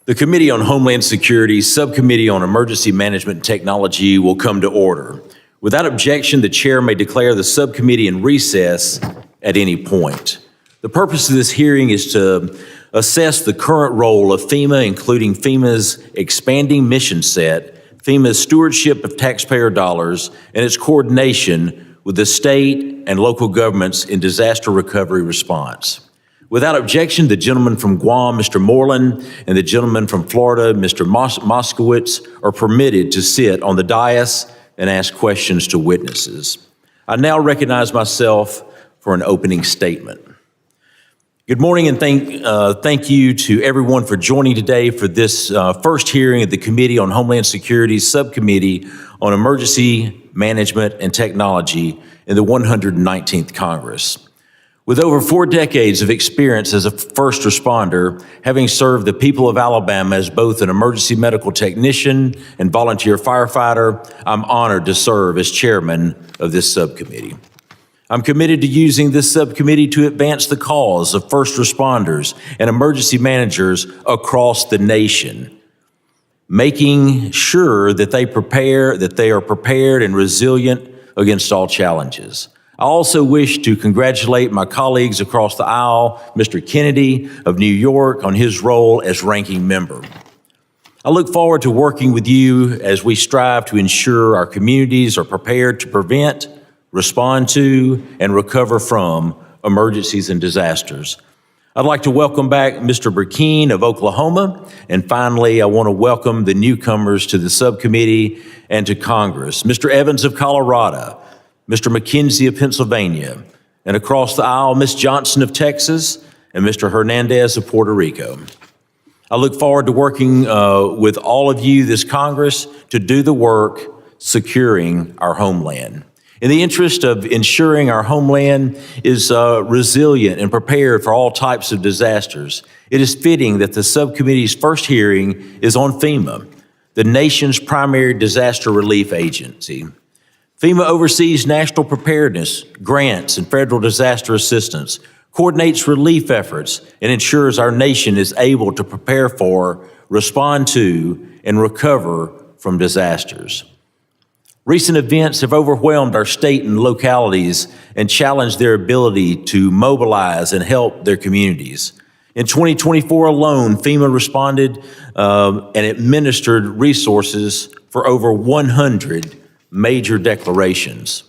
The Committee on Homeland Security, Subcommittee on Emergency Management and Technology will come to order. Without objection, the chair may declare the subcommittee in recess at any point. The purpose of this hearing is to assess the current role of FEMA, including FEMA's expanding mission set, FEMA's stewardship of taxpayer dollars, and its coordination with the state and local governments in disaster recovery response. Without objection, the gentleman from Guam, Mr. Moreland, and the gentleman from Florida, Mr. Moskowitz, are permitted to sit on the dais and ask questions to witnesses. I now recognize myself for an opening statement. Good morning, and thank you to everyone for joining today for this first hearing of the Committee on Homeland Security Subcommittee on Emergency Management and Technology in the 119th Congress. With over 4 decades of experience as a first responder, having served the people of Alabama as both an emergency medical technician and volunteer firefighter, I'm honored to serve as chairman of this subcommittee. I'm committed to using this subcommittee to advance the cause of first responders and emergency managers across the nation, making sure that they are prepared and resilient against all challenges. I also wish to congratulate my colleagues across the aisle, Mr. Kennedy of New York, on his role as ranking member. I look forward to working with you as we strive to ensure our communities are prepared to prevent, respond to, and recover from emergencies and disasters. I'd like to welcome back Mr. Burkeen of Oklahoma, and finally, I want to welcome the newcomers to the subcommittee and to Congress, Mr. Evans of Colorado, Mr. McKenzie of Pennsylvania, and across the aisle, Ms. Johnson of Texas, and Mr. Hernandez of Puerto Rico. I look forward to working with all of you this Congress to do the work securing our homeland. In the interest of ensuring our homeland is resilient and prepared for all types of disasters, it is fitting that the subcommittee's first hearing is on FEMA, the nation's primary disaster relief agency. FEMA oversees national preparedness, grants, and federal disaster assistance, coordinates relief efforts, and ensures our nation is able to prepare for, respond to, and recover from disasters. Recent events have overwhelmed our state and localities and challenged their ability to mobilize and help their communities. In 2024 alone, FEMA responded and administered resources for over 100 major declarations.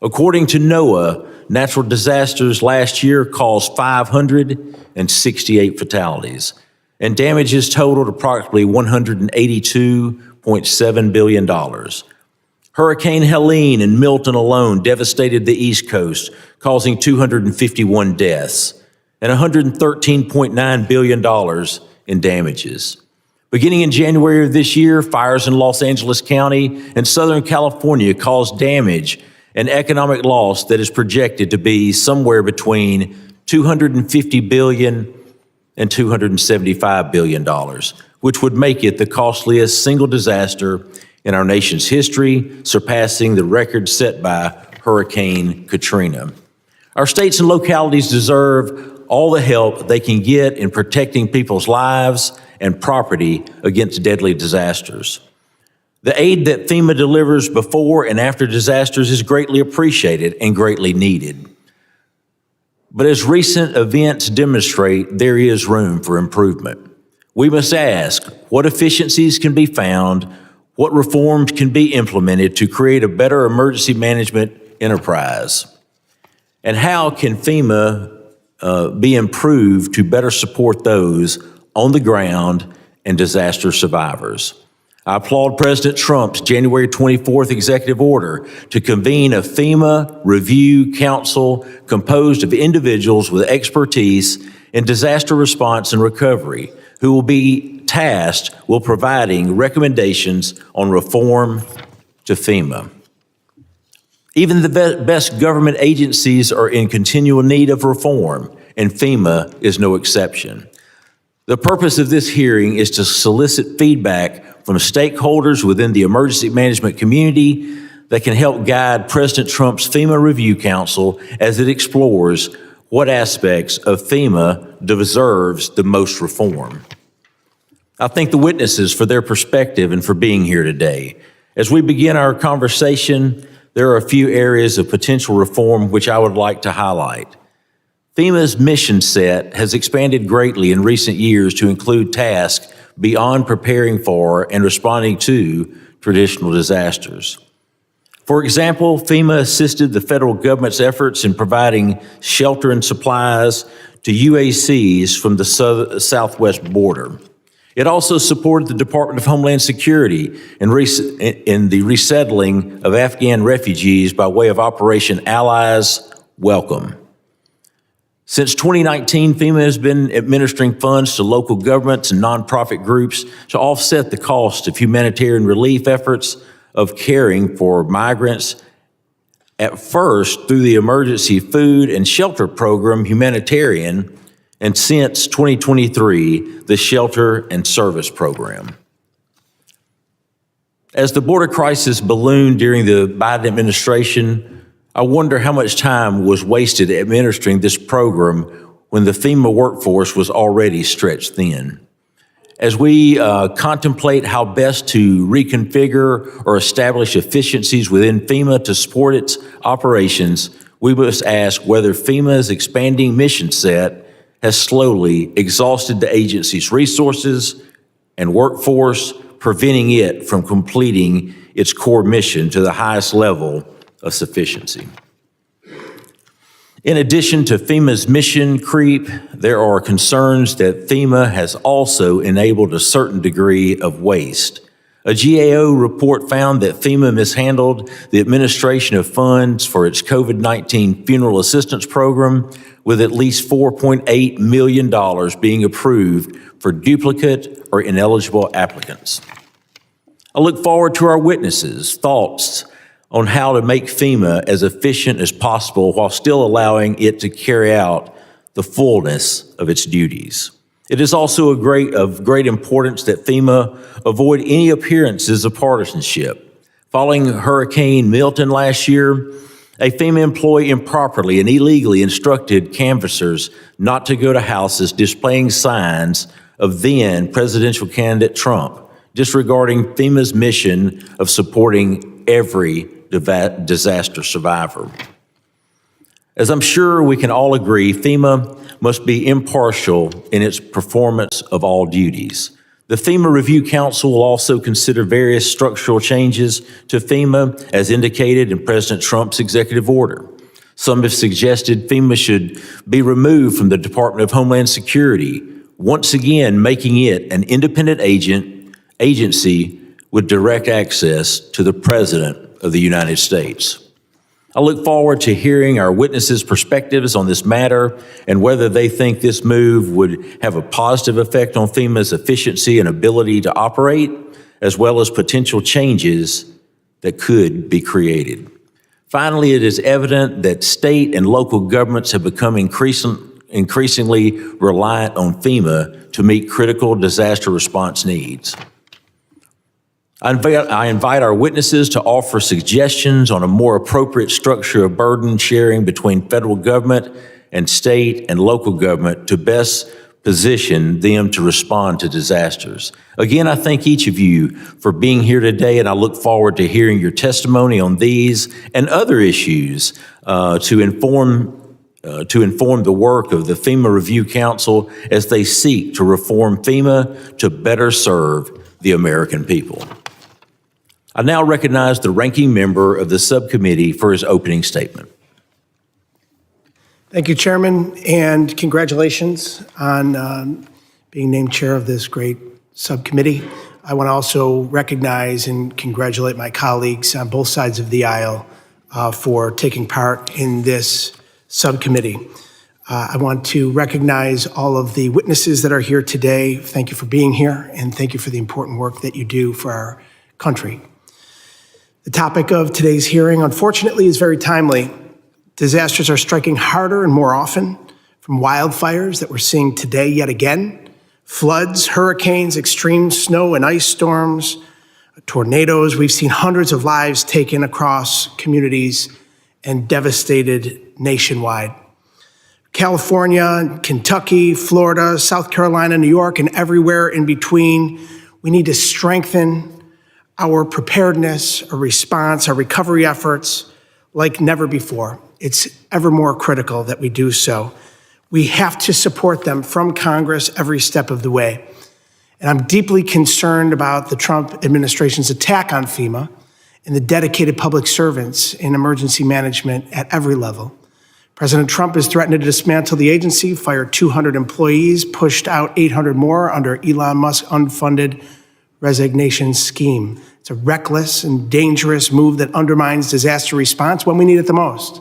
According to NOAA, natural disasters last year caused 568 fatalities, and damages totaled approximately $182.7 billion. Hurricane Helene and Milton alone devastated the East Coast, causing 251 deaths and $113.9 billion in damages. Beginning in January of this year, fires in Los Angeles County and Southern California caused damage and economic loss that is projected to be somewhere between $250 billion and $275 billion, which would make it the costliest single disaster in our nation's history, surpassing the record set by Hurricane Katrina. Our states and localities deserve all the help they can get in protecting people's lives and property against deadly disasters. The aid that FEMA delivers before and after disasters is greatly appreciated and greatly needed. But as recent events demonstrate, there is room for improvement. We must ask what efficiencies can be found, what reforms can be implemented to create a better emergency management enterprise, and how can FEMA be improved to better support those on the ground and disaster survivors. I applaud President Trump's January 24th executive order to convene a FEMA Review Council composed of individuals with expertise in disaster response and recovery who will be tasked with providing recommendations on reform to FEMA. Even the best government agencies are in continual need of reform, and FEMA is no exception. The purpose of this hearing is to solicit feedback from stakeholders within the emergency management community that can help guide President Trump's FEMA Review Council as it explores what aspects of FEMA deserves the most reform. I thank the witnesses for their perspective and for being here today. As we begin our conversation, there are a few areas of potential reform which I would like to highlight. FEMA's mission set has expanded greatly in recent years to include tasks beyond preparing for and responding to traditional disasters. For example, FEMA assisted the federal government's efforts in providing shelter and supplies to UACs from the southwest border. It also supported the Department of Homeland Security in the resettling of Afghan refugees by way of Operation Allies Welcome. Since 2019, FEMA has been administering funds to local governments and nonprofit groups to offset the cost of humanitarian relief efforts of caring for migrants, at first through the Emergency Food and Shelter Program Humanitarian, and since 2023, the Shelter and Service Program. As the border crisis ballooned during the Biden administration, I wonder how much time was wasted administering this program when the FEMA workforce was already stretched thin. As we contemplate how best to reconfigure or establish efficiencies within FEMA to support its operations, we must ask whether FEMA's expanding mission set has slowly exhausted the agency's resources and workforce, preventing it from completing its core mission to the highest level of sufficiency. In addition to FEMA's mission creep, there are concerns that FEMA has also enabled a certain degree of waste. A GAO report found that FEMA mishandled the administration of funds for its COVID-19 funeral assistance program, with at least $4.8 million being approved for duplicate or ineligible applicants. I look forward to our witnesses' thoughts on how to make FEMA as efficient as possible while still allowing it to carry out the fullness of its duties. It is also of great importance that FEMA avoid any appearances of partisanship. Following Hurricane Milton last year, a FEMA employee improperly and illegally instructed canvassers not to go to houses displaying signs of then presidential candidate Trump, disregarding FEMA's mission of supporting every disaster survivor. As I'm sure we can all agree, FEMA must be impartial in its performance of all duties. The FEMA Review Council will also consider various structural changes to FEMA as indicated in President Trump's executive order. Some have suggested FEMA should be removed from the Department of Homeland Security, once again making it an independent agency with direct access to the President of the United States. I look forward to hearing our witnesses' perspectives on this matter and whether they think this move would have a positive effect on FEMA's efficiency and ability to operate, as well as potential changes that could be created. Finally, it is evident that state and local governments have become increasingly reliant on FEMA to meet critical disaster response needs. I invite our witnesses to offer suggestions on a more appropriate structure of burden sharing between federal government and state and local government to best position them to respond to disasters. Again, I thank each of you for being here today, and I look forward to hearing your testimony on these and other issues to inform the work of the FEMA Review Council as they seek to reform FEMA to better serve the American people. I now recognize the ranking member of the subcommittee for his opening statement. Thank you, Chairman, and congratulations on being named chair of this great subcommittee. I want to also recognize and congratulate my colleagues on both sides of the aisle for taking part in this subcommittee. I want to recognize all of the witnesses that are here today. Thank you for being here, and thank you for the important work that you do for our country. The topic of today's hearing, unfortunately, is very timely. Disasters are striking harder and more often, from wildfires that we're seeing today yet again, floods, hurricanes, extreme snow and ice storms, tornadoes. We've seen hundreds of lives taken across communities and devastated nationwide. California, Kentucky, Florida, South Carolina, New York, and everywhere in between. We need to strengthen our preparedness, our response, our recovery efforts like never before. It's ever more critical that we do so. We have to support them from Congress every step of the way. And I'm deeply concerned about the Trump administration's attack on FEMA and the dedicated public servants in emergency management at every level. President Trump has threatened to dismantle the agency, fired 200 employees, pushed out 800 more under Elon Musk's unfunded resignation scheme. It's a reckless and dangerous move that undermines disaster response when we need it the most.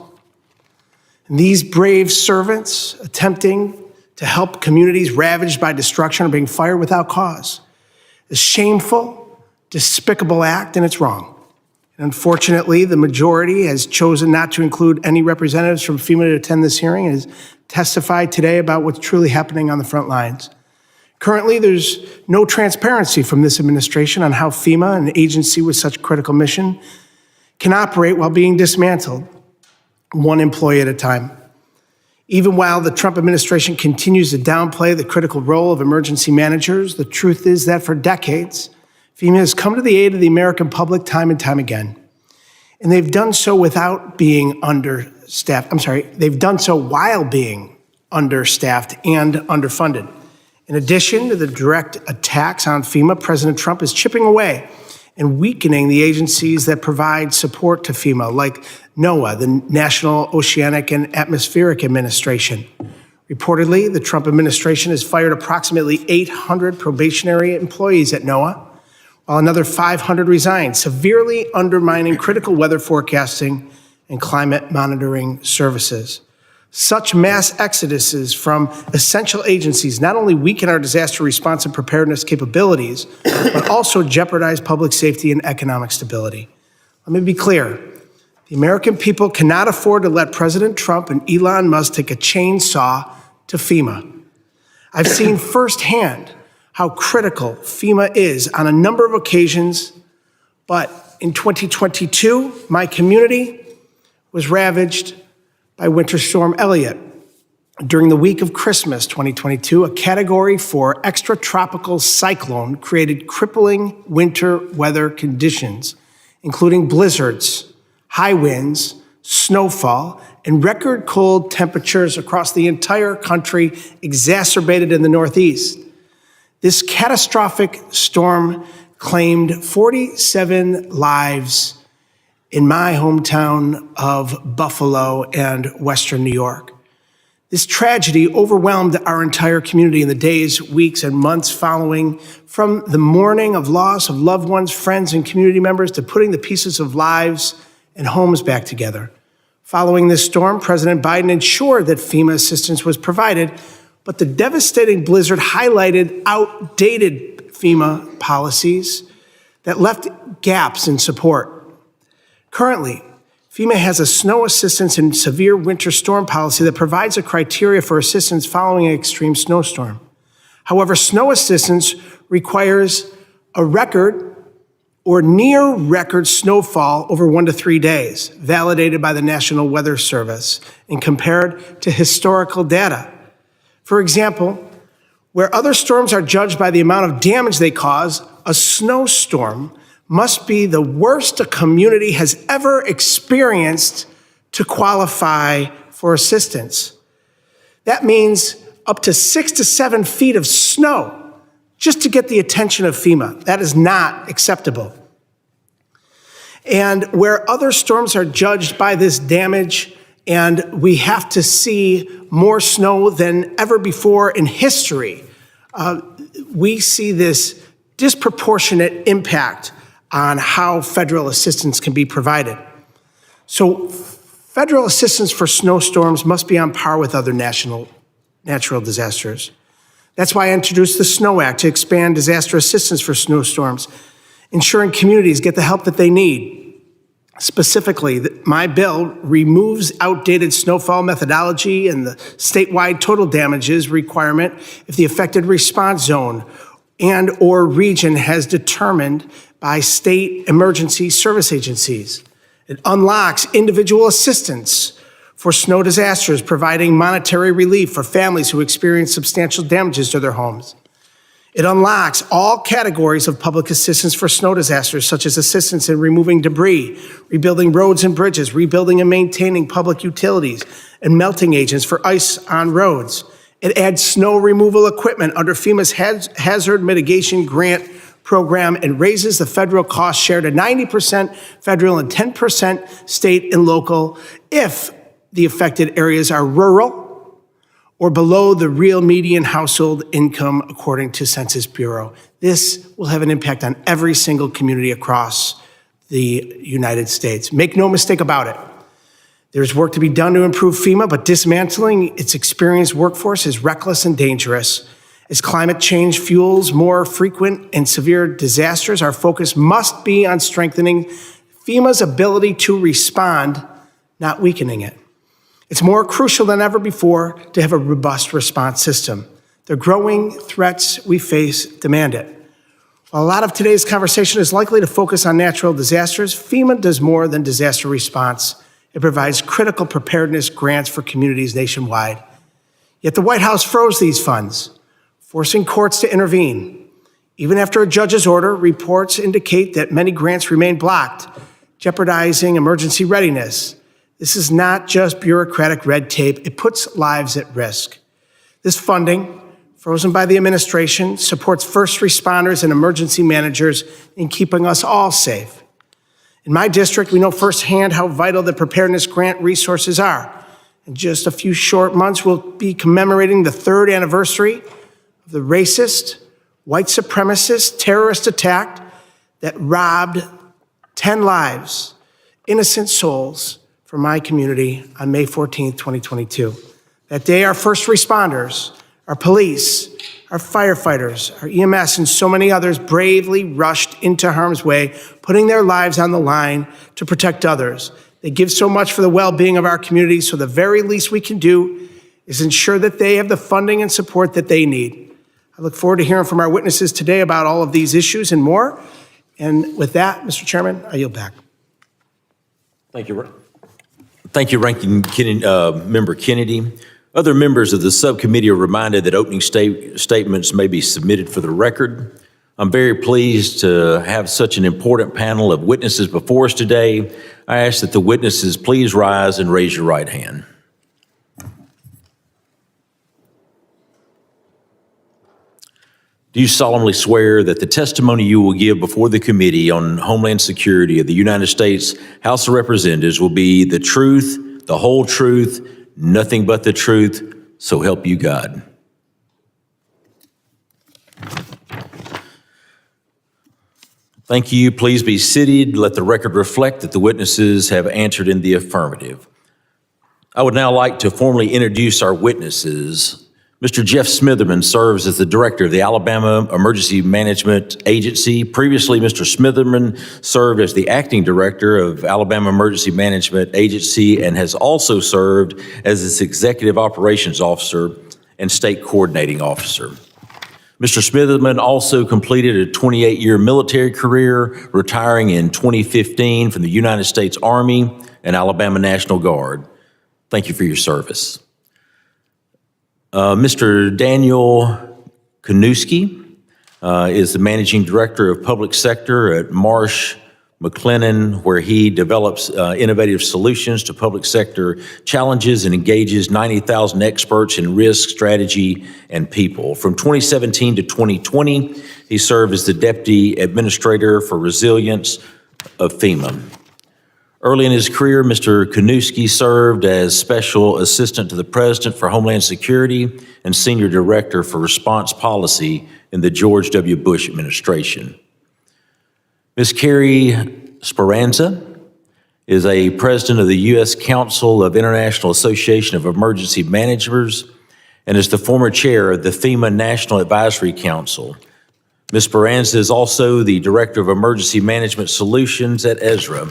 And these brave servants attempting to help communities ravaged by destruction are being fired without cause. A shameful, despicable act, and it's wrong. And unfortunately, the majority has chosen not to include any representatives from FEMA to attend this hearing and has testified today about what's truly happening on the front lines. Currently, there's no transparency from this administration on how FEMA, an agency with such critical mission, can operate while being dismantled, one employee at a time. Even while the Trump administration continues to downplay the critical role of emergency managers, the truth is that for decades, FEMA has come to the aid of the American public time and time again. And they've done so without being understaffed. They've done so while being understaffed and underfunded. In addition to the direct attacks on FEMA, President Trump is chipping away and weakening the agencies that provide support to FEMA, like NOAA, the National Oceanic and Atmospheric Administration. Reportedly, the Trump administration has fired approximately 800 probationary employees at NOAA, while another 500 resigned, severely undermining critical weather forecasting and climate monitoring services. Such mass exoduses from essential agencies not only weaken our disaster response and preparedness capabilities, but also jeopardize public safety and economic stability. Let me be clear. The American people cannot afford to let President Trump and Elon Musk take a chainsaw to FEMA. I've seen firsthand how critical FEMA is on a number of occasions, but in 2022, my community was ravaged by Winter Storm Elliott. During the week of Christmas 2022, a Category 4 extratropical cyclone created crippling winter weather conditions, including blizzards, high winds, snowfall, and record cold temperatures across the entire country, exacerbated in the Northeast. This catastrophic storm claimed 47 lives in my hometown of Buffalo and Western New York. This tragedy overwhelmed our entire community in the days, weeks, and months following, from the mourning of loss of loved ones, friends, and community members to putting the pieces of lives and homes back together. Following this storm, President Biden ensured that FEMA assistance was provided, but the devastating blizzard highlighted outdated FEMA policies that left gaps in support. Currently, FEMA has a snow assistance and severe winter storm policy that provides a criteria for assistance following an extreme snowstorm. However, snow assistance requires a record or near record snowfall over 1 to 3 days, validated by the National Weather Service and compared to historical data. For example, where other storms are judged by the amount of damage they cause, a snowstorm must be the worst a community has ever experienced to qualify for assistance. That means up to 6 to 7 feet of snow just to get the attention of FEMA. That is not acceptable. And where other storms are judged by this damage, and we have to see more snow than ever before in history, we see this disproportionate impact on how federal assistance can be provided. So federal assistance for snowstorms must be on par with other natural disasters. That's why I introduced the SNOW Act to expand disaster assistance for snowstorms, ensuring communities get the help that they need. Specifically, my bill removes outdated snowfall methodology and the statewide total damages requirement if the affected response zone and or region has determined by state emergency service agencies. It unlocks individual assistance for snow disasters, providing monetary relief for families who experience substantial damages to their homes. It unlocks all categories of public assistance for snow disasters, such as assistance in removing debris, rebuilding roads and bridges, rebuilding and maintaining public utilities, and melting agents for ice on roads. It adds snow removal equipment under FEMA's hazard mitigation grant program and raises the federal cost share to 90% federal and 10% state and local if the affected areas are rural or below the real median household income, according to Census Bureau. This will have an impact on every single community across the United States. Make no mistake about it. There's work to be done to improve FEMA, but dismantling its experienced workforce is reckless and dangerous. As climate change fuels more frequent and severe disasters, our focus must be on strengthening FEMA's ability to respond, not weakening it. It's more crucial than ever before to have a robust response system. The growing threats we face demand it. While a lot of today's conversation is likely to focus on natural disasters, FEMA does more than disaster response. It provides critical preparedness grants for communities nationwide. Yet the White House froze these funds, forcing courts to intervene. Even after a judge's order, reports indicate that many grants remain blocked, jeopardizing emergency readiness. This is not just bureaucratic red tape, it puts lives at risk. This funding, frozen by the administration, supports first responders and emergency managers in keeping us all safe. In my district, we know firsthand how vital the preparedness grant resources are. In just a few short months, we'll be commemorating the 3rd anniversary of the racist, white supremacist, terrorist attack that robbed 10 lives, innocent souls, for my community on May 14th, 2022. That day, our first responders, our police, our firefighters, our EMS, and so many others bravely rushed into harm's way, putting their lives on the line to protect others. They give so much for the well-being of our community, so the very least we can do is ensure that they have the funding and support that they need. I look forward to hearing from our witnesses today about all of these issues and more. And with that, Mr. Chairman, I yield back. Thank you. Thank you, Ranking Member Kennedy. Other members of the subcommittee are reminded that opening statements may be submitted for the record. I'm very pleased to have such an important panel of witnesses before us today. I ask that the witnesses please rise and raise your right hand. Do you solemnly swear that the testimony you will give before the Committee on Homeland Security of the United States House of Representatives will be the truth, the whole truth, nothing but the truth, so help you God? Thank you. Please be seated. Let the record reflect that the witnesses have answered in the affirmative. I would now like to formally introduce our witnesses. Mr. Jeff Smitherman serves as the director of the Alabama Emergency Management Agency. Previously, Mr. Smitherman served as the acting director of Alabama Emergency Management Agency and has also served as its executive operations officer and state coordinating officer. Mr. Smitherman also completed a 28-year military career, retiring in 2015 from the United States Army and Alabama National Guard. Thank you for your service. Mr. Daniel Kaniewski is the Managing Director of Public Sector at Marsh, McLennen, where he develops innovative solutions to public sector challenges and engages 90,000 experts in risk, strategy, and people. From 2017 to 2020, he served as the Deputy Administrator for Resilience of FEMA. Early in his career, Mr. Kaniewski served as Special Assistant to the President for Homeland Security and Senior Director for Response Policy in the George W. Bush administration. Ms. Carrie Speranza is a President of the U.S. Council of International Association of Emergency Managers and is the former chair of the FEMA National Advisory Council. Ms. Speranza is also the Director of Emergency Management Solutions at Ezra.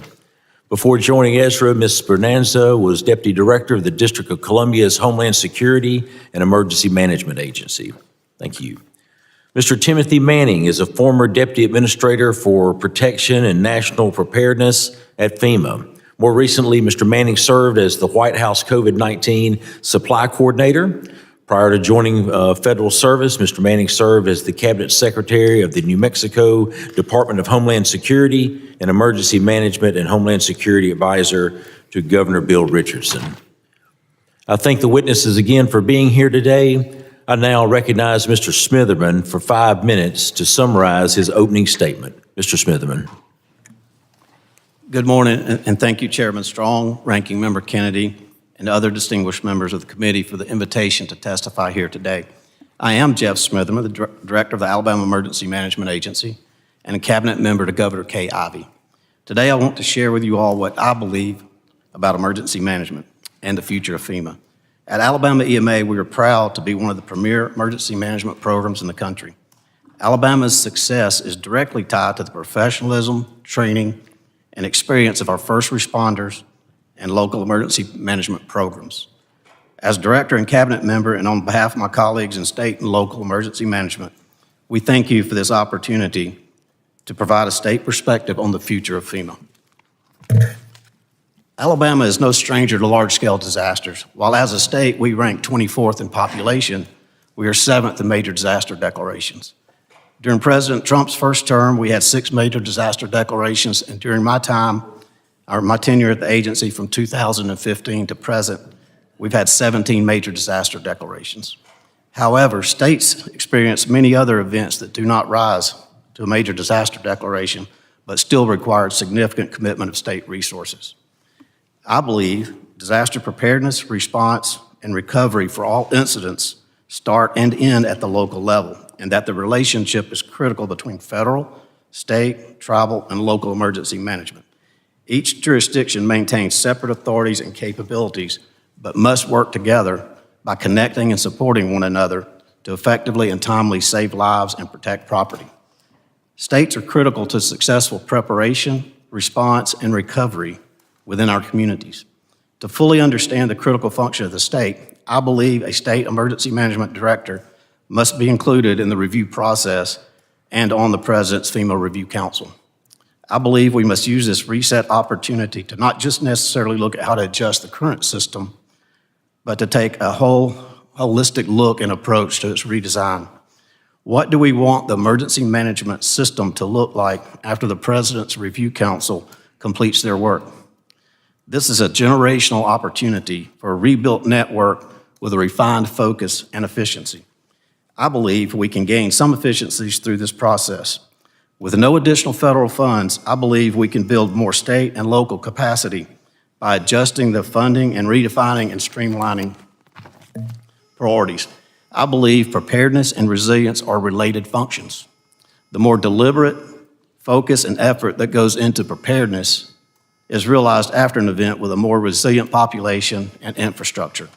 Before joining Ezra, Ms. Speranza was Deputy Director of the District of Columbia's Homeland Security and Emergency Management Agency. Thank you. Mr. Timothy Manning is a former Deputy Administrator for Protection and National Preparedness at FEMA. More recently, Mr. Manning served as the White House COVID-19 Supply Coordinator. Prior to joining federal service, Mr. Manning served as the Cabinet Secretary of the New Mexico Department of Homeland Security and Emergency Management and Homeland Security Advisor to Governor Bill Richardson. I thank the witnesses again for being here today. I now recognize Mr. Smitherman for 5 minutes to summarize his opening statement. Mr. Smitherman. Good morning, and thank you, Chairman Strong, Ranking Member Kennedy, and other distinguished members of the committee for the invitation to testify here today. I am Jeff Smitherman, the Director of the Alabama Emergency Management Agency and a Cabinet member to Governor Kay Ivey. Today, I want to share with you all what I believe about emergency management and the future of FEMA. At Alabama EMA, we are proud to be one of the premier emergency management programs in the country. Alabama's success is directly tied to the professionalism, training, and experience of our first responders and local emergency management programs. As Director and Cabinet member, and on behalf of my colleagues in state and local emergency management, we thank you for this opportunity to provide a state perspective on the future of FEMA. Alabama is no stranger to large-scale disasters. While as a state we rank 24th in population, we are 7th in major disaster declarations. During President Trump's first term, we had 6 major disaster declarations, and during my tenure at the agency from 2015 to present, we've had 17 major disaster declarations. However, states experience many other events that do not rise to a major disaster declaration, but still require significant commitment of state resources. I believe disaster preparedness, response, and recovery for all incidents start and end at the local level, and that the relationship is critical between federal, state, tribal, and local emergency management. Each jurisdiction maintains separate authorities and capabilities, but must work together by connecting and supporting one another to effectively and timely save lives and protect property. States are critical to successful preparation, response, and recovery within our communities. To fully understand the critical function of the state, I believe a state emergency management director must be included in the review process and on the President's FEMA Review Council. I believe we must use this reset opportunity to not just necessarily look at how to adjust the current system, but to take a holistic look and approach to its redesign. What do we want the emergency management system to look like after the President's Review Council completes their work? This is a generational opportunity for a rebuilt network with a refined focus and efficiency. I believe we can gain some efficiencies through this process. With no additional federal funds, I believe we can build more state and local capacity by adjusting the funding and redefining and streamlining priorities. I believe preparedness and resilience are related functions. The more deliberate focus and effort that goes into preparedness is realized after an event with a more resilient population and infrastructure.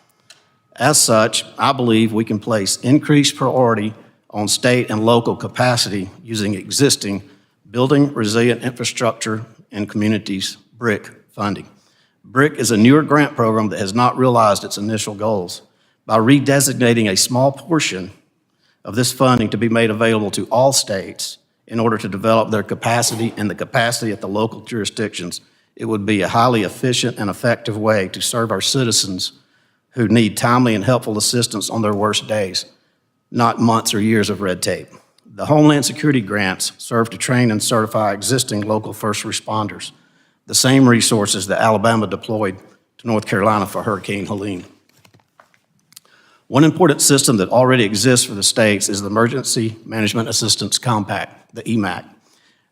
As such, I believe we can place increased priority on state and local capacity using existing Building Resilient Infrastructure in Communities, BRIC funding. BRIC is a newer grant program that has not realized its initial goals. By redesignating a small portion of this funding to be made available to all states in order to develop their capacity and the capacity at the local jurisdictions, it would be a highly efficient and effective way to serve our citizens who need timely and helpful assistance on their worst days, not months or years of red tape. The Homeland Security grants serve to train and certify existing local first responders, the same resources that Alabama deployed to North Carolina for Hurricane Helene. One important system that already exists for the states is the Emergency Management Assistance Compact, the EMAC.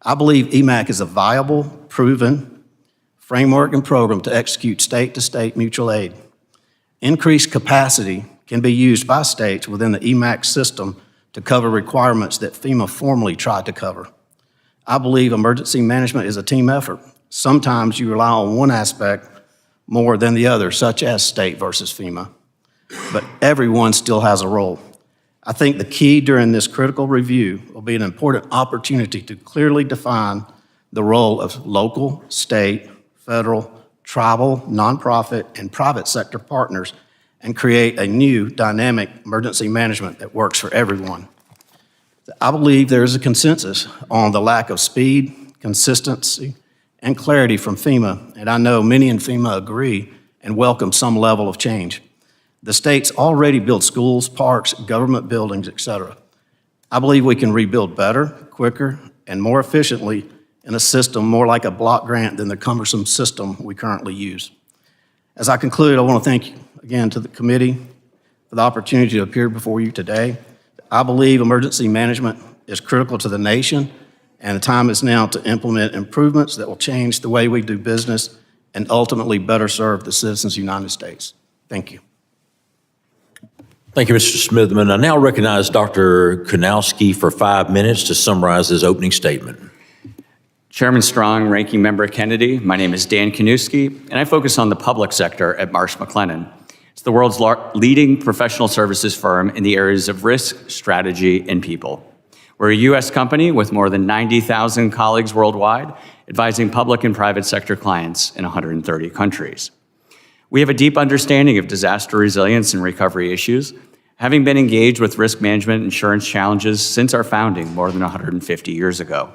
I believe EMAC is a viable, proven framework and program to execute state-to-state mutual aid. Increased capacity can be used by states within the EMAC system to cover requirements that FEMA formerly tried to cover. I believe emergency management is a team effort. Sometimes you rely on one aspect more than the other, such as state versus FEMA, but everyone still has a role. I think the key during this critical review will be an important opportunity to clearly define the role of local, state, federal, tribal, nonprofit, and private sector partners and create a new dynamic emergency management that works for everyone. I believe there is a consensus on the lack of speed, consistency, and clarity from FEMA, and I know many in FEMA agree and welcome some level of change. The states already build schools, parks, government buildings, etc. I believe we can rebuild better, quicker, and more efficiently in a system more like a block grant than the cumbersome system we currently use. As I conclude, I want to thank again to the committee for the opportunity to appear before you today. I believe emergency management is critical to the nation, and the time is now to implement improvements that will change the way we do business and ultimately better serve the citizens of the United States. Thank you. Thank you, Mr. Smitherman. I now recognize Dr. Kaniewski for 5 minutes to summarize his opening statement. Chairman Strong, Ranking Member Kennedy, my name is Dan Kaniewski, and I focus on the public sector at Marsh McLennan. It's the world's leading professional services firm in the areas of risk, strategy, and people. We're a U.S. company with more than 90,000 colleagues worldwide, advising public and private sector clients in 130 countries. We have a deep understanding of disaster resilience and recovery issues, having been engaged with risk management insurance challenges since our founding more than 150 years ago.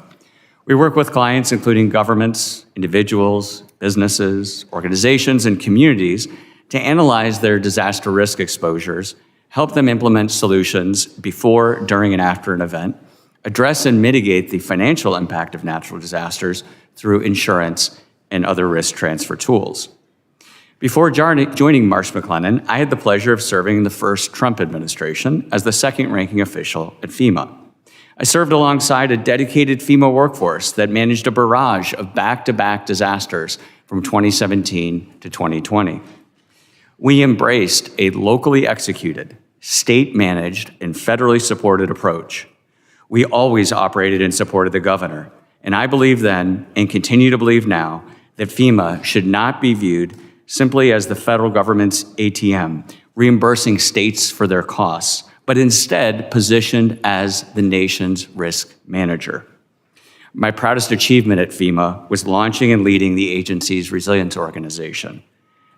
We work with clients including governments, individuals, businesses, organizations, and communities to analyze their disaster risk exposures, help them implement solutions before, during, and after an event, address and mitigate the financial impact of natural disasters through insurance and other risk transfer tools. Before joining Marsh McLennan, I had the pleasure of serving in the first Trump administration as the second-ranking official at FEMA. I served alongside a dedicated FEMA workforce that managed a barrage of back-to-back disasters from 2017 to 2020. We embraced a locally executed, state-managed, and federally supported approach. We always operated in support of the governor, and I believe then, and continue to believe now, that FEMA should not be viewed simply as the federal government's ATM, reimbursing states for their costs, but instead positioned as the nation's risk manager. My proudest achievement at FEMA was launching and leading the agency's resilience organization.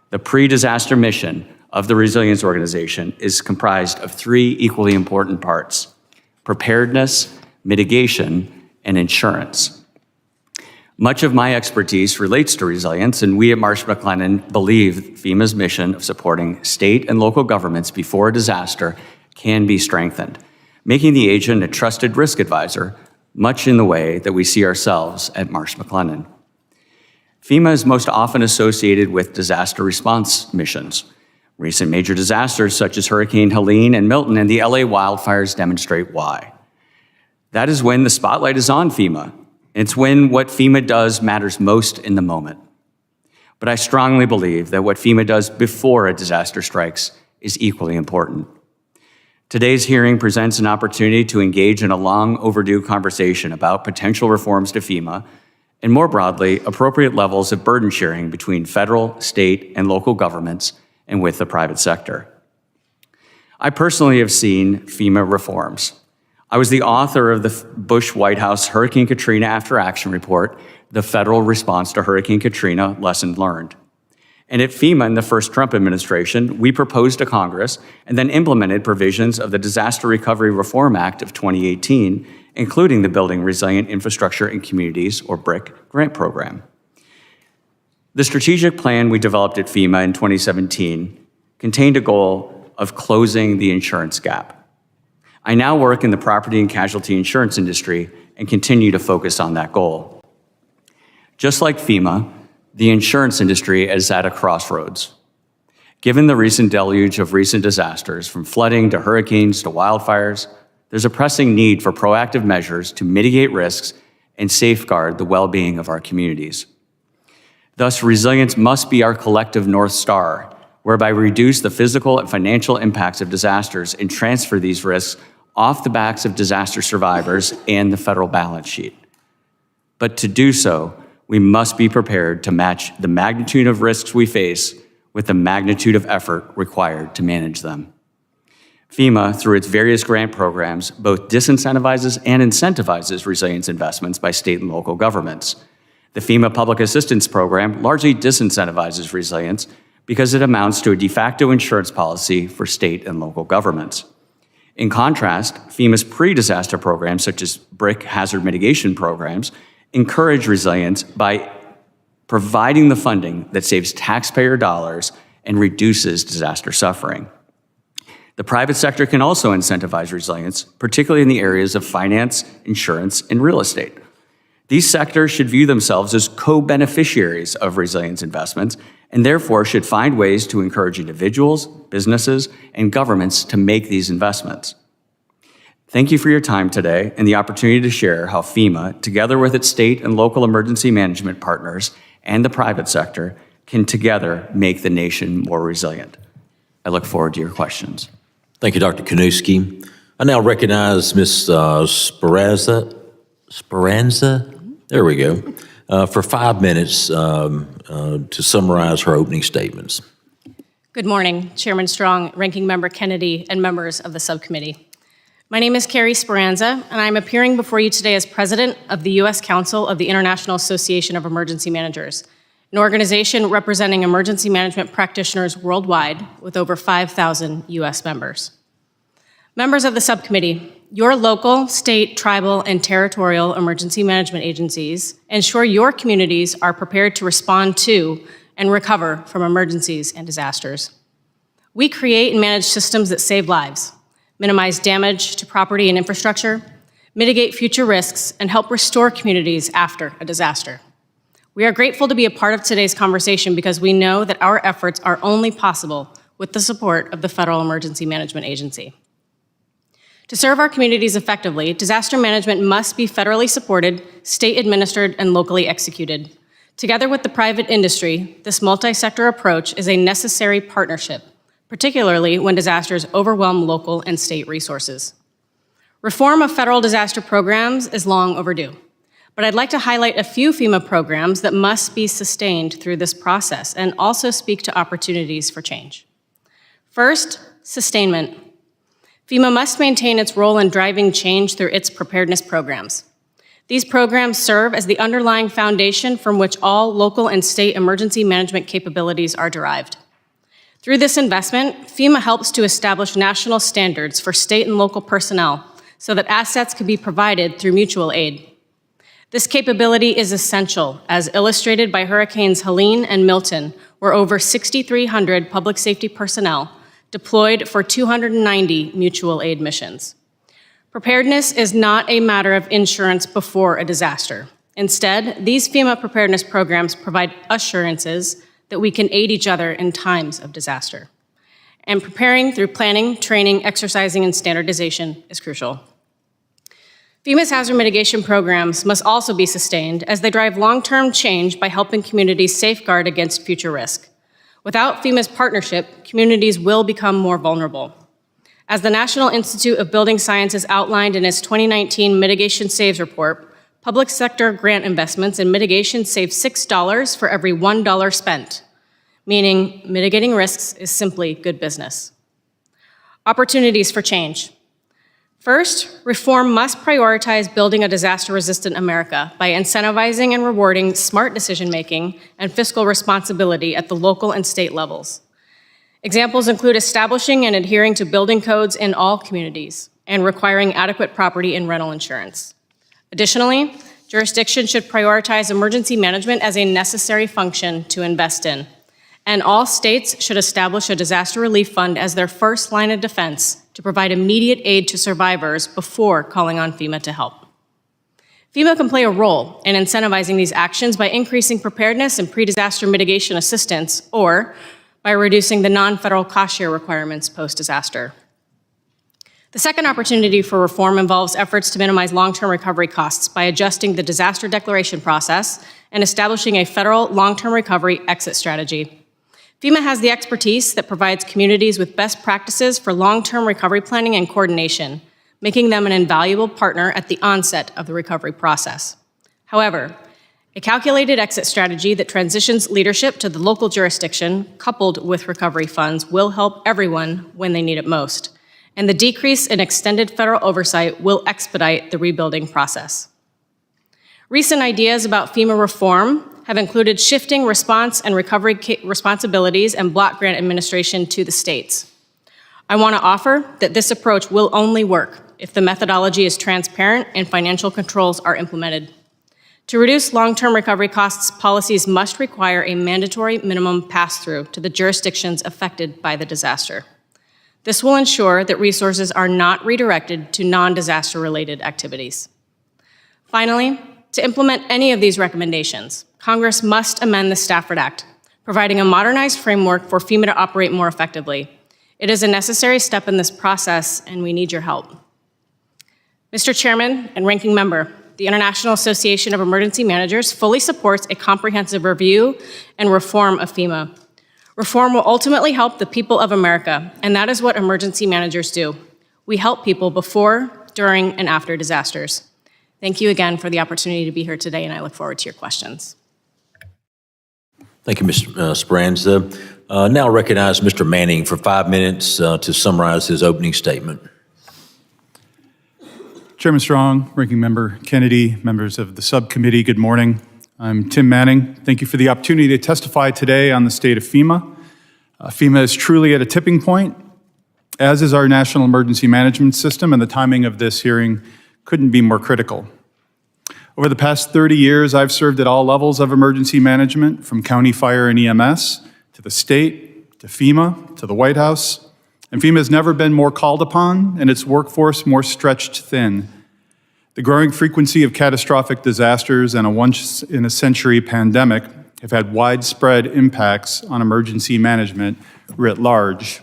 The pre-disaster mission of the resilience organization is comprised of 3 equally important parts: preparedness, mitigation, and insurance. Much of my expertise relates to resilience, and we at Marsh McLennan believe FEMA's mission of supporting state and local governments before a disaster can be strengthened, making the agent a trusted risk advisor, much in the way that we see ourselves at Marsh McLennan. FEMA is most often associated with disaster response missions. Recent major disasters such as Hurricane Helene and Milton and the LA wildfires demonstrate why. That is when the spotlight is on FEMA. It's when what FEMA does matters most in the moment. But I strongly believe that what FEMA does before a disaster strikes is equally important. Today's hearing presents an opportunity to engage in a long overdue conversation about potential reforms to FEMA and, more broadly, appropriate levels of burden sharing between federal, state, and local governments and with the private sector. I personally have seen FEMA reforms. I was the author of the Bush White House Hurricane Katrina After Action Report, the federal response to Hurricane Katrina, Lesson Learned. And at FEMA in the first Trump administration, we proposed to Congress and then implemented provisions of the Disaster Recovery Reform Act of 2018, including the Building Resilient Infrastructure in Communities, or BRIC, grant program. The strategic plan we developed at FEMA in 2017 contained a goal of closing the insurance gap. I now work in the property and casualty insurance industry and continue to focus on that goal. Just like FEMA, the insurance industry is at a crossroads. Given the recent deluge of recent disasters, from flooding to hurricanes to wildfires, there's a pressing need for proactive measures to mitigate risks and safeguard the well-being of our communities. Thus, resilience must be our collective North Star, whereby we reduce the physical and financial impacts of disasters and transfer these risks off the backs of disaster survivors and the federal balance sheet. But to do so, we must be prepared to match the magnitude of risks we face with the magnitude of effort required to manage them. FEMA, through its various grant programs, both disincentivizes and incentivizes resilience investments by state and local governments. The FEMA Public Assistance Program largely disincentivizes resilience because it amounts to a de facto insurance policy for state and local governments. In contrast, FEMA's pre-disaster programs, such as BRIC hazard mitigation programs, encourage resilience by providing the funding that saves taxpayer dollars and reduces disaster suffering. The private sector can also incentivize resilience, particularly in the areas of finance, insurance, and real estate. These sectors should view themselves as co-beneficiaries of resilience investments and therefore should find ways to encourage individuals, businesses, and governments to make these investments. Thank you for your time today and the opportunity to share how FEMA, together with its state and local emergency management partners and the private sector, can together make the nation more resilient. I look forward to your questions. Thank you, Dr. Kaniewski. I now recognize Ms. Speranza, there we go, for 5 minutes to summarize her opening statements. Good morning, Chairman Strong, Ranking Member Kennedy, and members of the subcommittee. My name is Carrie Speranza, and I'm appearing before you today as President of the U.S. Council of the International Association of Emergency Managers, an organization representing emergency management practitioners worldwide with over 5,000 U.S. members. Members of the subcommittee, your local, state, tribal, and territorial emergency management agencies ensure your communities are prepared to respond to and recover from emergencies and disasters. We create and manage systems that save lives, minimize damage to property and infrastructure, mitigate future risks, and help restore communities after a disaster. We are grateful to be a part of today's conversation because we know that our efforts are only possible with the support of the Federal Emergency Management Agency. To serve our communities effectively, disaster management must be federally supported, state administered, and locally executed. Together with the private industry, this multi-sector approach is a necessary partnership, particularly when disasters overwhelm local and state resources. Reform of federal disaster programs is long overdue, but I'd like to highlight a few FEMA programs that must be sustained through this process and also speak to opportunities for change. First, sustainment. FEMA must maintain its role in driving change through its preparedness programs. These programs serve as the underlying foundation from which all local and state emergency management capabilities are derived. Through this investment, FEMA helps to establish national standards for state and local personnel so that assets can be provided through mutual aid. This capability is essential, as illustrated by Hurricanes Helene and Milton, where over 6,300 public safety personnel deployed for 290 mutual aid missions. Preparedness is not a matter of insurance before a disaster. Instead, these FEMA preparedness programs provide assurances that we can aid each other in times of disaster. And preparing through planning, training, exercising, and standardization is crucial. FEMA's hazard mitigation programs must also be sustained as they drive long-term change by helping communities safeguard against future risk. Without FEMA's partnership, communities will become more vulnerable. As the National Institute of Building Sciences outlined in its 2019 Mitigation Saves report, public sector grant investments in mitigation save $6 for every $1 spent, meaning mitigating risks is simply good business. Opportunities for change. First, reform must prioritize building a disaster-resistant America by incentivizing and rewarding smart decision-making and fiscal responsibility at the local and state levels. Examples include establishing and adhering to building codes in all communities and requiring adequate property and rental insurance. Additionally, jurisdictions should prioritize emergency management as a necessary function to invest in, and all states should establish a disaster relief fund as their first line of defense to provide immediate aid to survivors before calling on FEMA to help. FEMA can play a role in incentivizing these actions by increasing preparedness and pre-disaster mitigation assistance, or by reducing the non-federal cost share requirements post-disaster. The second opportunity for reform involves efforts to minimize long-term recovery costs by adjusting the disaster declaration process and establishing a federal long-term recovery exit strategy. FEMA has the expertise that provides communities with best practices for long-term recovery planning and coordination, making them an invaluable partner at the onset of the recovery process. However, a calculated exit strategy that transitions leadership to the local jurisdiction, coupled with recovery funds, will help everyone when they need it most, and the decrease in extended federal oversight will expedite the rebuilding process. Recent ideas about FEMA reform have included shifting response and recovery responsibilities and block grant administration to the states. I want to offer that this approach will only work if the methodology is transparent and financial controls are implemented. To reduce long-term recovery costs, policies must require a mandatory minimum pass-through to the jurisdictions affected by the disaster. This will ensure that resources are not redirected to non-disaster related activities. Finally, to implement any of these recommendations, Congress must amend the Stafford Act, providing a modernized framework for FEMA to operate more effectively. It is a necessary step in this process, and we need your help. Mr. Chairman and Ranking Member, the International Association of Emergency Managers fully supports a comprehensive review and reform of FEMA. Reform will ultimately help the people of America, and that is what emergency managers do. We help people before, during, and after disasters. Thank you again for the opportunity to be here today, and I look forward to your questions. Thank you, Mr. Speranza. Now recognize Mr. Manning for 5 minutes to summarize his opening statement. Chairman Strong, Ranking Member Kennedy, members of the subcommittee, good morning. I'm Tim Manning. Thank you for the opportunity to testify today on the state of FEMA. FEMA is truly at a tipping point, as is our national emergency management system, and the timing of this hearing couldn't be more critical. Over the past 30 years, I've served at all levels of emergency management, from county fire and EMS, to the state, to FEMA, to the White House. And FEMA has never been more called upon and its workforce more stretched thin. The growing frequency of catastrophic disasters and a once-in-a-century pandemic have had widespread impacts on emergency management writ large.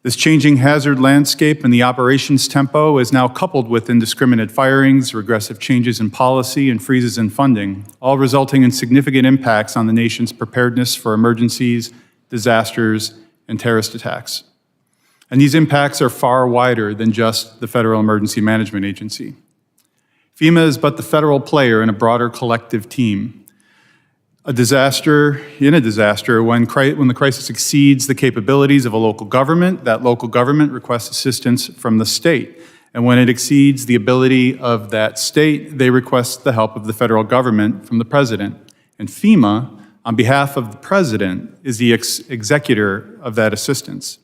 This changing hazard landscape and the operations tempo is now coupled with indiscriminate firings, regressive changes in policy, and freezes in funding, all resulting in significant impacts on the nation's preparedness for emergencies, disasters, and terrorist attacks. And these impacts are far wider than just the Federal Emergency Management Agency. FEMA is but the federal player in a broader collective team. In a disaster, when the crisis exceeds the capabilities of a local government, that local government requests assistance from the state. And when it exceeds the ability of that state, they request the help of the federal government from the president. And FEMA, on behalf of the president, is the executor of that assistance.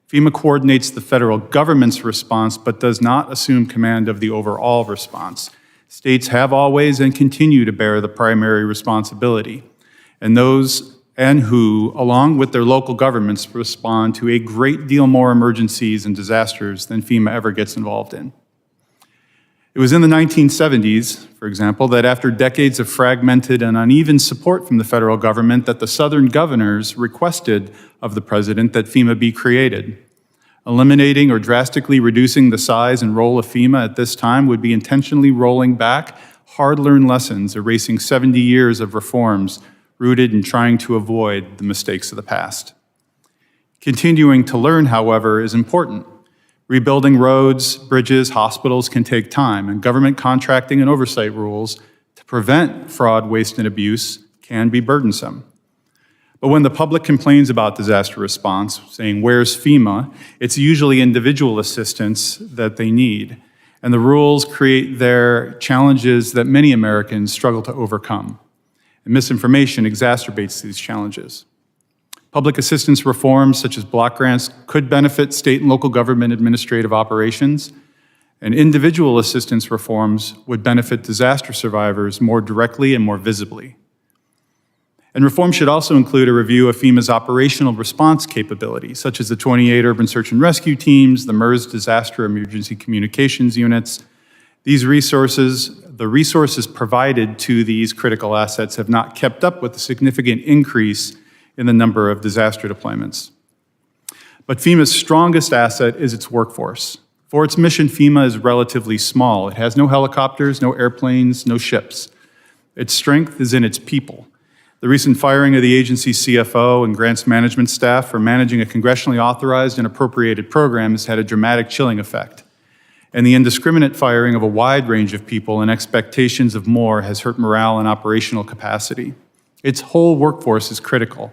FEMA coordinates the federal government's response, but does not assume command of the overall response. States have always and continue to bear the primary responsibility, and those who, along with their local governments, respond to a great deal more emergencies and disasters than FEMA ever gets involved in. It was in the 1970s, for example, that after decades of fragmented and uneven support from the federal government, that the Southern governors requested of the president that FEMA be created. Eliminating or drastically reducing the size and role of FEMA at this time would be intentionally rolling back hard-learned lessons, erasing 70 years of reforms rooted in trying to avoid the mistakes of the past. Continuing to learn, however, is important. Rebuilding roads, bridges, hospitals can take time, and government contracting and oversight rules to prevent fraud, waste, and abuse can be burdensome. But when the public complains about disaster response, saying, "Where's FEMA?" it's usually individual assistance that they need. And the rules create their challenges that many Americans struggle to overcome. And misinformation exacerbates these challenges. Public assistance reforms, such as block grants, could benefit state and local government administrative operations, and individual assistance reforms would benefit disaster survivors more directly and more visibly. And reform should also include a review of FEMA's operational response capabilities, such as the 28 urban search and rescue teams, the MERS disaster emergency communications units. The resources provided to these critical assets have not kept up with the significant increase in the number of disaster deployments. But FEMA's strongest asset is its workforce. For its mission, FEMA is relatively small. It has no helicopters, no airplanes, no ships. Its strength is in its people. The recent firing of the agency's CFO and grants management staff for managing a congressionally authorized and appropriated program has had a dramatic chilling effect. And the indiscriminate firing of a wide range of people in expectations of more has hurt morale and operational capacity. Its whole workforce is critical.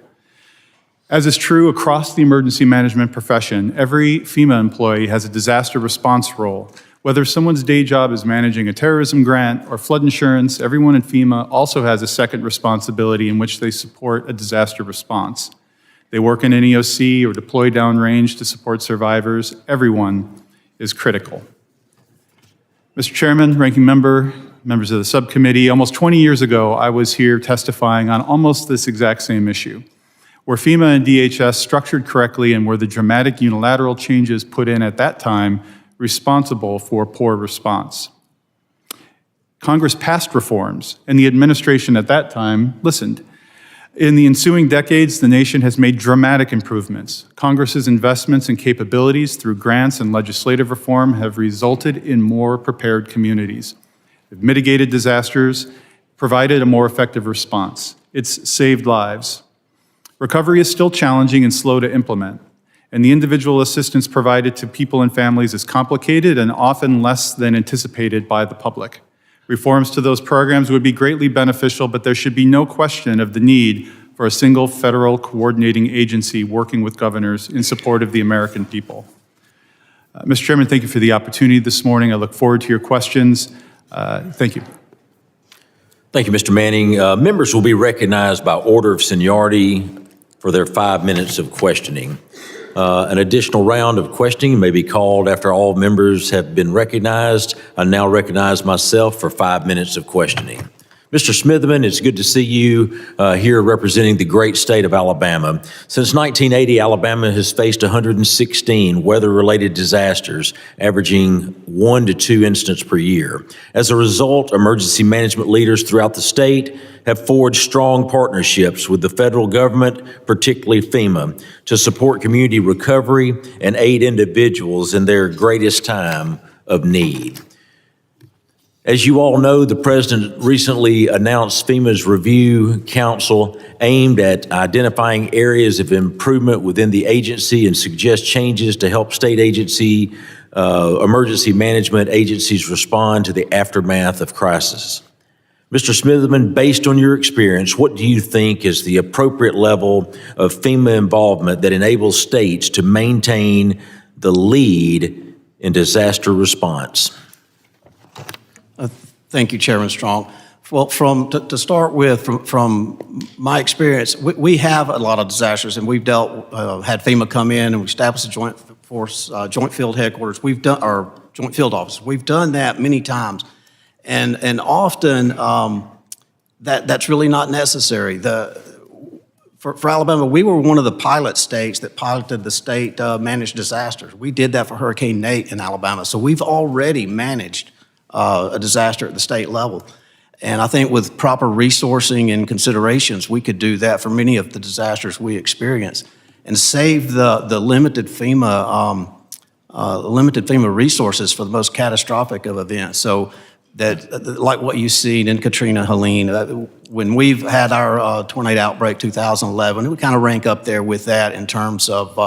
As is true across the emergency management profession, every FEMA employee has a disaster response role. Whether someone's day job is managing a terrorism grant or flood insurance, everyone in FEMA also has a second responsibility in which they support a disaster response. They work in an EOC or deploy downrange to support survivors. Everyone is critical. Mr. Chairman, Ranking Member, members of the subcommittee. Almost 20 years ago, I was here testifying on almost this exact same issue. Were FEMA and DHS structured correctly, and were the dramatic unilateral changes put in at that time responsible for poor response? Congress passed reforms, and the administration at that time listened. In the ensuing decades, the nation has made dramatic improvements. Congress's investments and capabilities through grants and legislative reform have resulted in more prepared communities. They've mitigated disasters, provided a more effective response. It's saved lives. Recovery is still challenging and slow to implement, and the individual assistance provided to people and families is complicated and often less than anticipated by the public. Reforms to those programs would be greatly beneficial, but there should be no question of the need for a single federal coordinating agency working with governors in support of the American people. Mr. Chairman, thank you for the opportunity this morning. I look forward to your questions. Thank you. Thank you, Mr. Manning. Members will be recognized by order of seniority for their 5 minutes of questioning. An additional round of questioning may be called after all members have been recognized. I now recognize myself for 5 minutes of questioning. Mr. Smitherman, it's good to see you here representing the great state of Alabama. Since 1980, Alabama has faced 116 weather-related disasters, averaging 1 to 2 incidents per year. As a result, emergency management leaders throughout the state have forged strong partnerships with the federal government, particularly FEMA, to support community recovery and aid individuals in their greatest time of need. As you all know, the President recently announced FEMA's Review Council aimed at identifying areas of improvement within the agency and suggest changes to help state agency, emergency management agencies respond to the aftermath of crisis. Mr. Smitherman, based on your experience, what do you think is the appropriate level of FEMA involvement that enables states to maintain the lead in disaster response? Thank you, Chairman Strong. Well, to start with, from my experience, we have a lot of disasters, and we've had FEMA come in and we established a joint force, joint field headquarters. We've done our joint field office. We've done that many times, and often that's really not necessary. For Alabama, we were one of the pilot states that piloted the state managed disasters. We did that for Hurricane Nate in Alabama, so we've already managed a disaster at the state level. And I think with proper resourcing and considerations, we could do that for many of the disasters we experience and save the limited FEMA resources for the most catastrophic of events. So that, like what you've seen in Katrina, Helene, when we've had our tornado outbreak 2011, we kind of rank up there with that in terms of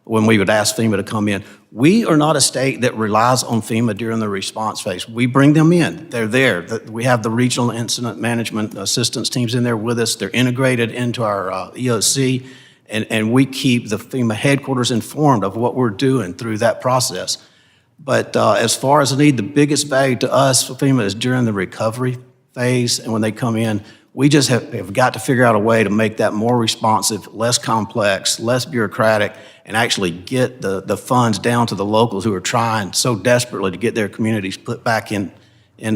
when we would ask FEMA to come in. We are not a state that relies on FEMA during the response phase. We bring them in. They're there. We have the regional incident management assistance teams in there with us. They're integrated into our EOC, and we keep the FEMA headquarters informed of what we're doing through that process. But as far as the need, the biggest value to us for FEMA is during the recovery phase, and when they come in, we just have got to figure out a way to make that more responsive, less complex, less bureaucratic, and actually get the funds down to the locals who are trying so desperately to get their communities put back in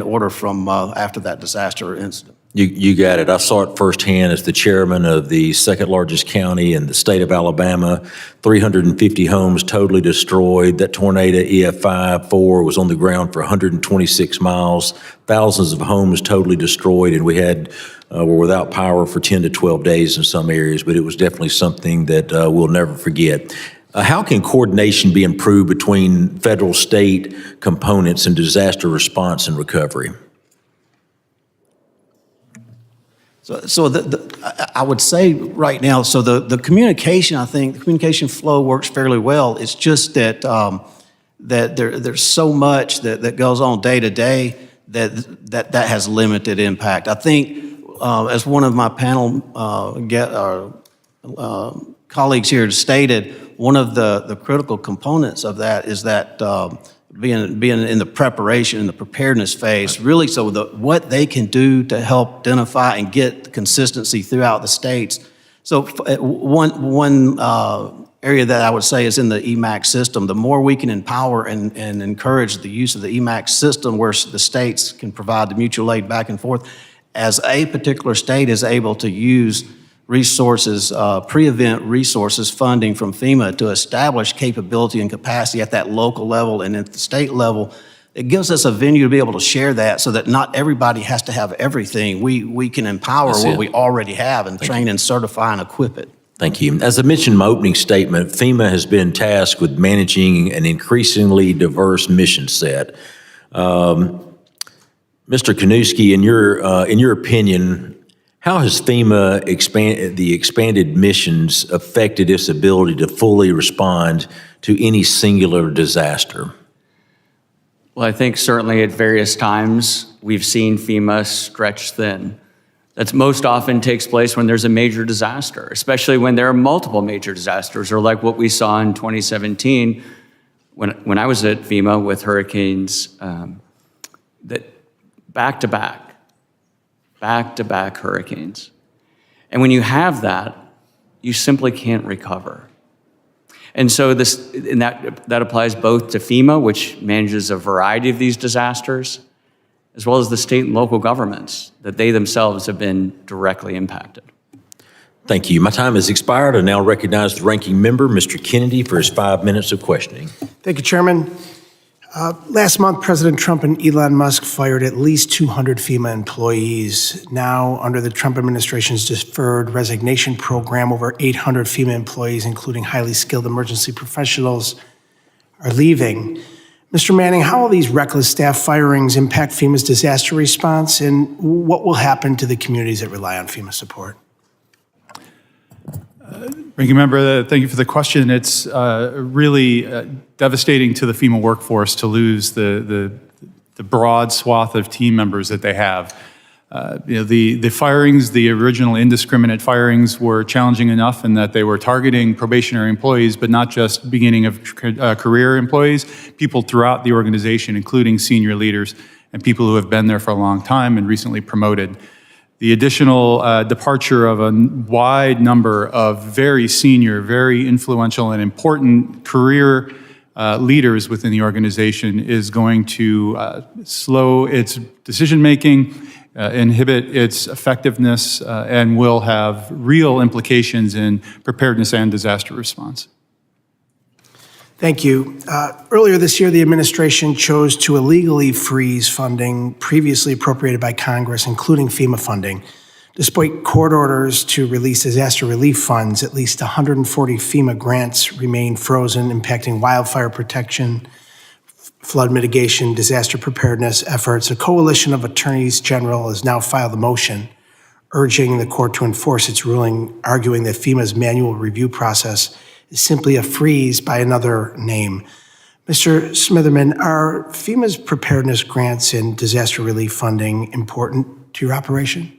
order from after that disaster incident. You got it. I saw it firsthand as the chairman of the second largest county in the state of Alabama. 350 homes totally destroyed. That tornado EF5-4 was on the ground for 126 miles. Thousands of homes totally destroyed, and we were without power for 10 to 12 days in some areas, but it was definitely something that we'll never forget. How can coordination be improved between federal, state components in disaster response and recovery? So I would say right now, so the communication, I think, the communication flow works fairly well. It's just that there's so much that goes on day to day that has limited impact. I think as one of my panel colleagues here stated, one of the critical components of that is that being in the preparation, in the preparedness phase, really what they can do to help identify and get consistency throughout the states So one area that I would say is in the EMAC system. The more we can empower and encourage the use of the EMAC system where the states can provide the mutual aid back and forth, as a particular state is able to use resources, pre-event resources, funding from FEMA to establish capability and capacity at that local level and at the state level, it gives us a venue to be able to share that so that not everybody has to have everything. We can empower what we already have and train and certify and equip it. Thank you. As I mentioned in my opening statement, FEMA has been tasked with managing an increasingly diverse mission set. Mr. Kaniewski, in your opinion, how has FEMA expanded missions affected its ability to fully respond to any singular disaster? Well, I think certainly at various times we've seen FEMA stretch thin. That most often takes place when there's a major disaster, especially when there are multiple major disasters, or like what we saw in 2017 when I was at FEMA with hurricanes, that back-to-back hurricanes. And when you have that, you simply can't recover. And so that applies both to FEMA, which manages a variety of these disasters, as well as the state and local governments, that they themselves have been directly impacted. Thank you. My time has expired. I now recognize the ranking member, Mr. Kennedy, for his 5 minutes of questioning. Thank you, Chairman. Last month, President Trump and Elon Musk fired at least 200 FEMA employees. Now, under the Trump administration's deferred resignation program, over 800 FEMA employees, including highly skilled emergency professionals, are leaving. Mr. Manning, how will these reckless staff firings impact FEMA's disaster response, and what will happen to the communities that rely on FEMA support? Ranking Member, thank you for the question. It's really devastating to the FEMA workforce to lose the broad swath of team members that they have. The firings, the original indiscriminate firings, were challenging enough in that they were targeting probationary employees, but not just beginning of career employees, people throughout the organization, including senior leaders and people who have been there for a long time and recently promoted. The additional departure of a wide number of very senior, very influential and important career leaders within the organization is going to slow its decision-making, inhibit its effectiveness, and will have real implications in preparedness and disaster response. Thank you. Earlier this year, the administration chose to illegally freeze funding previously appropriated by Congress, including FEMA funding. Despite court orders to release disaster relief funds, at least 140 FEMA grants remain frozen, impacting wildfire protection, flood mitigation, disaster preparedness efforts. A coalition of attorneys general has now filed a motion urging the court to enforce its ruling, arguing that FEMA's manual review process is simply a freeze by another name. Mr. Smitherman, are FEMA's preparedness grants and disaster relief funding important to your operation?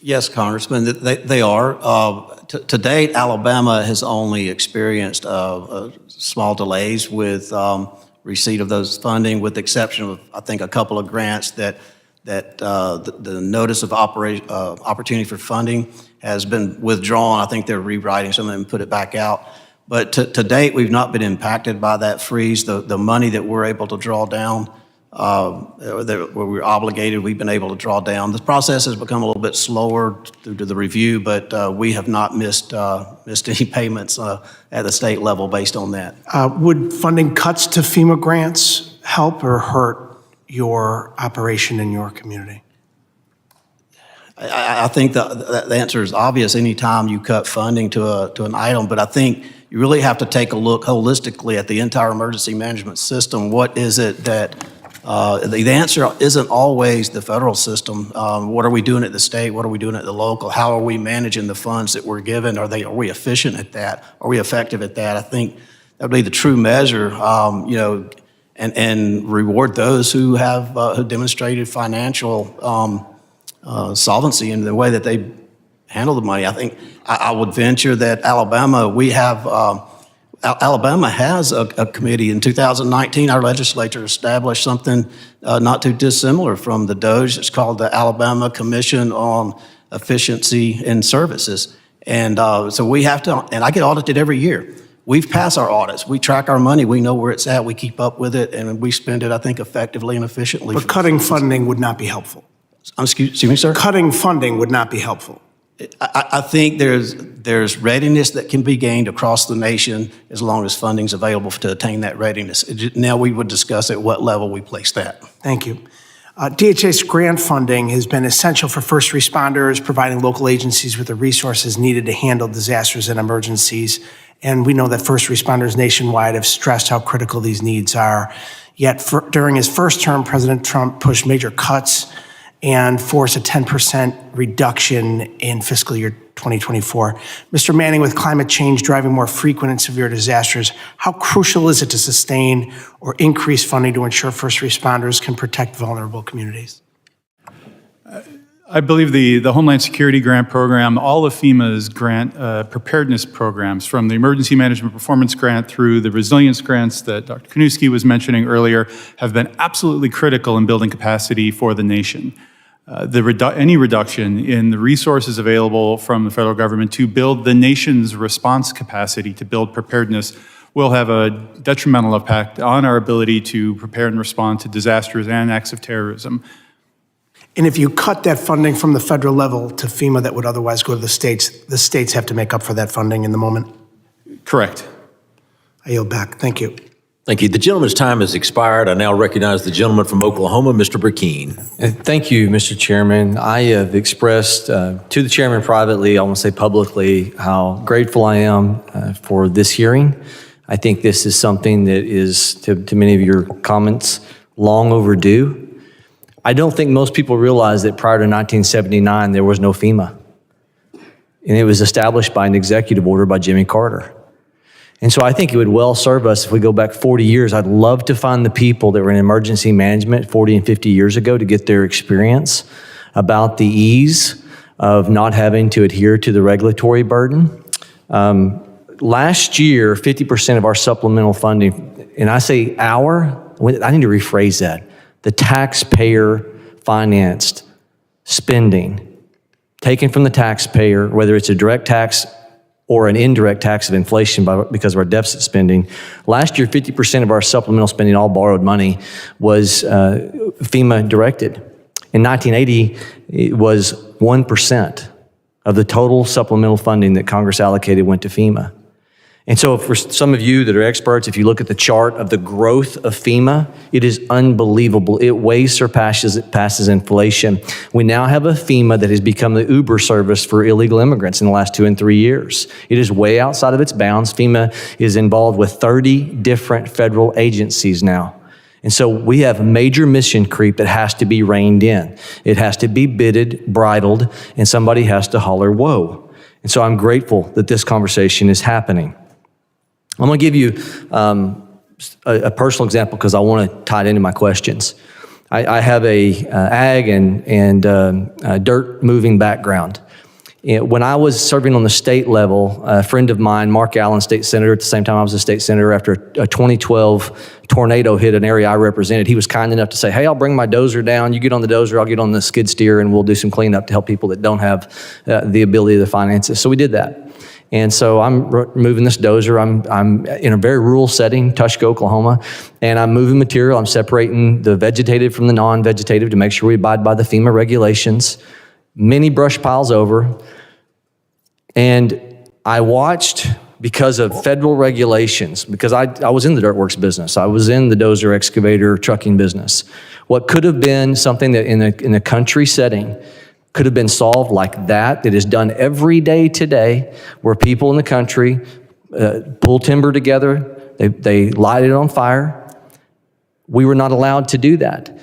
Yes, Congressman, they are. To date, Alabama has only experienced small delays with receipt of those funding, with the exception of, I think, a couple of grants that the notice of opportunity for funding has been withdrawn. I think they're rewriting some of them and put it back out. But to date, we've not been impacted by that freeze. The money that we're able to draw down, where we're obligated, we've been able to draw down. The process has become a little bit slower due to the review, but we have not missed any payments at the state level based on that. Would funding cuts to FEMA grants help or hurt your operation in your community? I think the answer is obvious anytime you cut funding to an item, but I think you really have to take a look holistically at the entire emergency management system. What is it that, the answer isn't always the federal system. What are we doing at the state? What are we doing at the local? How are we managing the funds that we're given? Are we efficient at that? Are we effective at that? I think that would be the true measure, and reward those who have who demonstrated financial solvency in the way that they handle the money. I think I would venture that Alabama has a committee. In 2019, our legislature established something not too dissimilar from the DOJ. It's called the Alabama Commission on efficiency in services. And so we have to, and I get audited every year. We've passed our audits. We track our money. We know where it's at. We keep up with it, and we spend it, I think, effectively and efficiently. But cutting funding would not be helpful. Excuse me, sir? Cutting funding would not be helpful. I think there's readiness that can be gained across the nation as long as funding's available to attain that readiness. Now we would discuss at what level we place that. Thank you. DHS grant funding has been essential for first responders, providing local agencies with the resources needed to handle disasters and emergencies. And we know that first responders nationwide have stressed how critical these needs are. Yet during his first term, President Trump pushed major cuts and forced a 10% reduction in fiscal year 2024. Mr. Manning, with climate change driving more frequent and severe disasters, how crucial is it to sustain or increase funding to ensure first responders can protect vulnerable communities? I believe the Homeland Security Grant Program, all of FEMA's grant preparedness programs, from the Emergency Management Performance Grant through the resilience grants that Dr. Kaniewski was mentioning earlier, have been absolutely critical in building capacity for the nation. Any reduction in the resources available from the federal government to build the nation's response capacity, to build preparedness, will have a detrimental impact on our ability to prepare and respond to disasters and acts of terrorism. And if you cut that funding from the federal level to FEMA that would otherwise go to the states have to make up for that funding in the moment? Correct. I yield back. Thank you. Thank you. The gentleman's time has expired. I now recognize the gentleman from Oklahoma, Mr. Burkeen. Thank you, Mr. Chairman. I have expressed to the chairman privately, I want to say publicly, how grateful I am for this hearing. I think this is something that is, to many of your comments, long overdue. I don't think most people realize that prior to 1979, there was no FEMA. And it was established by an executive order by Jimmy Carter. And so I think it would well serve us if we go back 40 years. I'd love to find the people that were in emergency management 40 and 50 years ago to get their experience about the ease of not having to adhere to the regulatory burden. Last year, 50% of our supplemental funding, and I say our, I need to rephrase that, the taxpayer-financed spending taken from the taxpayer, whether it's a direct tax or an indirect tax of inflation because of our deficit spending. Last year, 50% of our supplemental spending, all borrowed money, was FEMA directed. In 1980, it was 1% of the total supplemental funding that Congress allocated went to FEMA. And so for some of you that are experts, if you look at the chart of the growth of FEMA, it is unbelievable. It way passes inflation. We now have a FEMA that has become the Uber service for illegal immigrants in the last 2 and 3 years. It is way outside of its bounds. FEMA is involved with 30 different federal agencies now. And so we have major mission creep that has to be reined in. It has to be bitted, bridled, and somebody has to holler, whoa. And so I'm grateful that this conversation is happening. I'm going to give you a personal example because I want to tie it into my questions. I have a ag and dirt moving background. When I was serving on the state level, a friend of mine, Mark Allen, state senator, at the same time I was a state senator, after a 2012 tornado hit an area I represented, he was kind enough to say, hey, I'll bring my dozer down. You get on the dozer, I'll get on the skid steer, and we'll do some cleanup to help people that don't have the ability to finance it. So we did that. And so I'm moving this dozer. I'm in a very rural setting, Tushka, Oklahoma, and I'm moving material. I'm separating the vegetative from the non-vegetative to make sure we abide by the FEMA regulations. Many brush piles over. And I watched, because of federal regulations, because I was in the dirt works business. I was in the dozer, excavator, trucking business. What could have been something that in a country setting could have been solved like that is done every day today, where people in the country pull timber together, they light it on fire. We were not allowed to do that.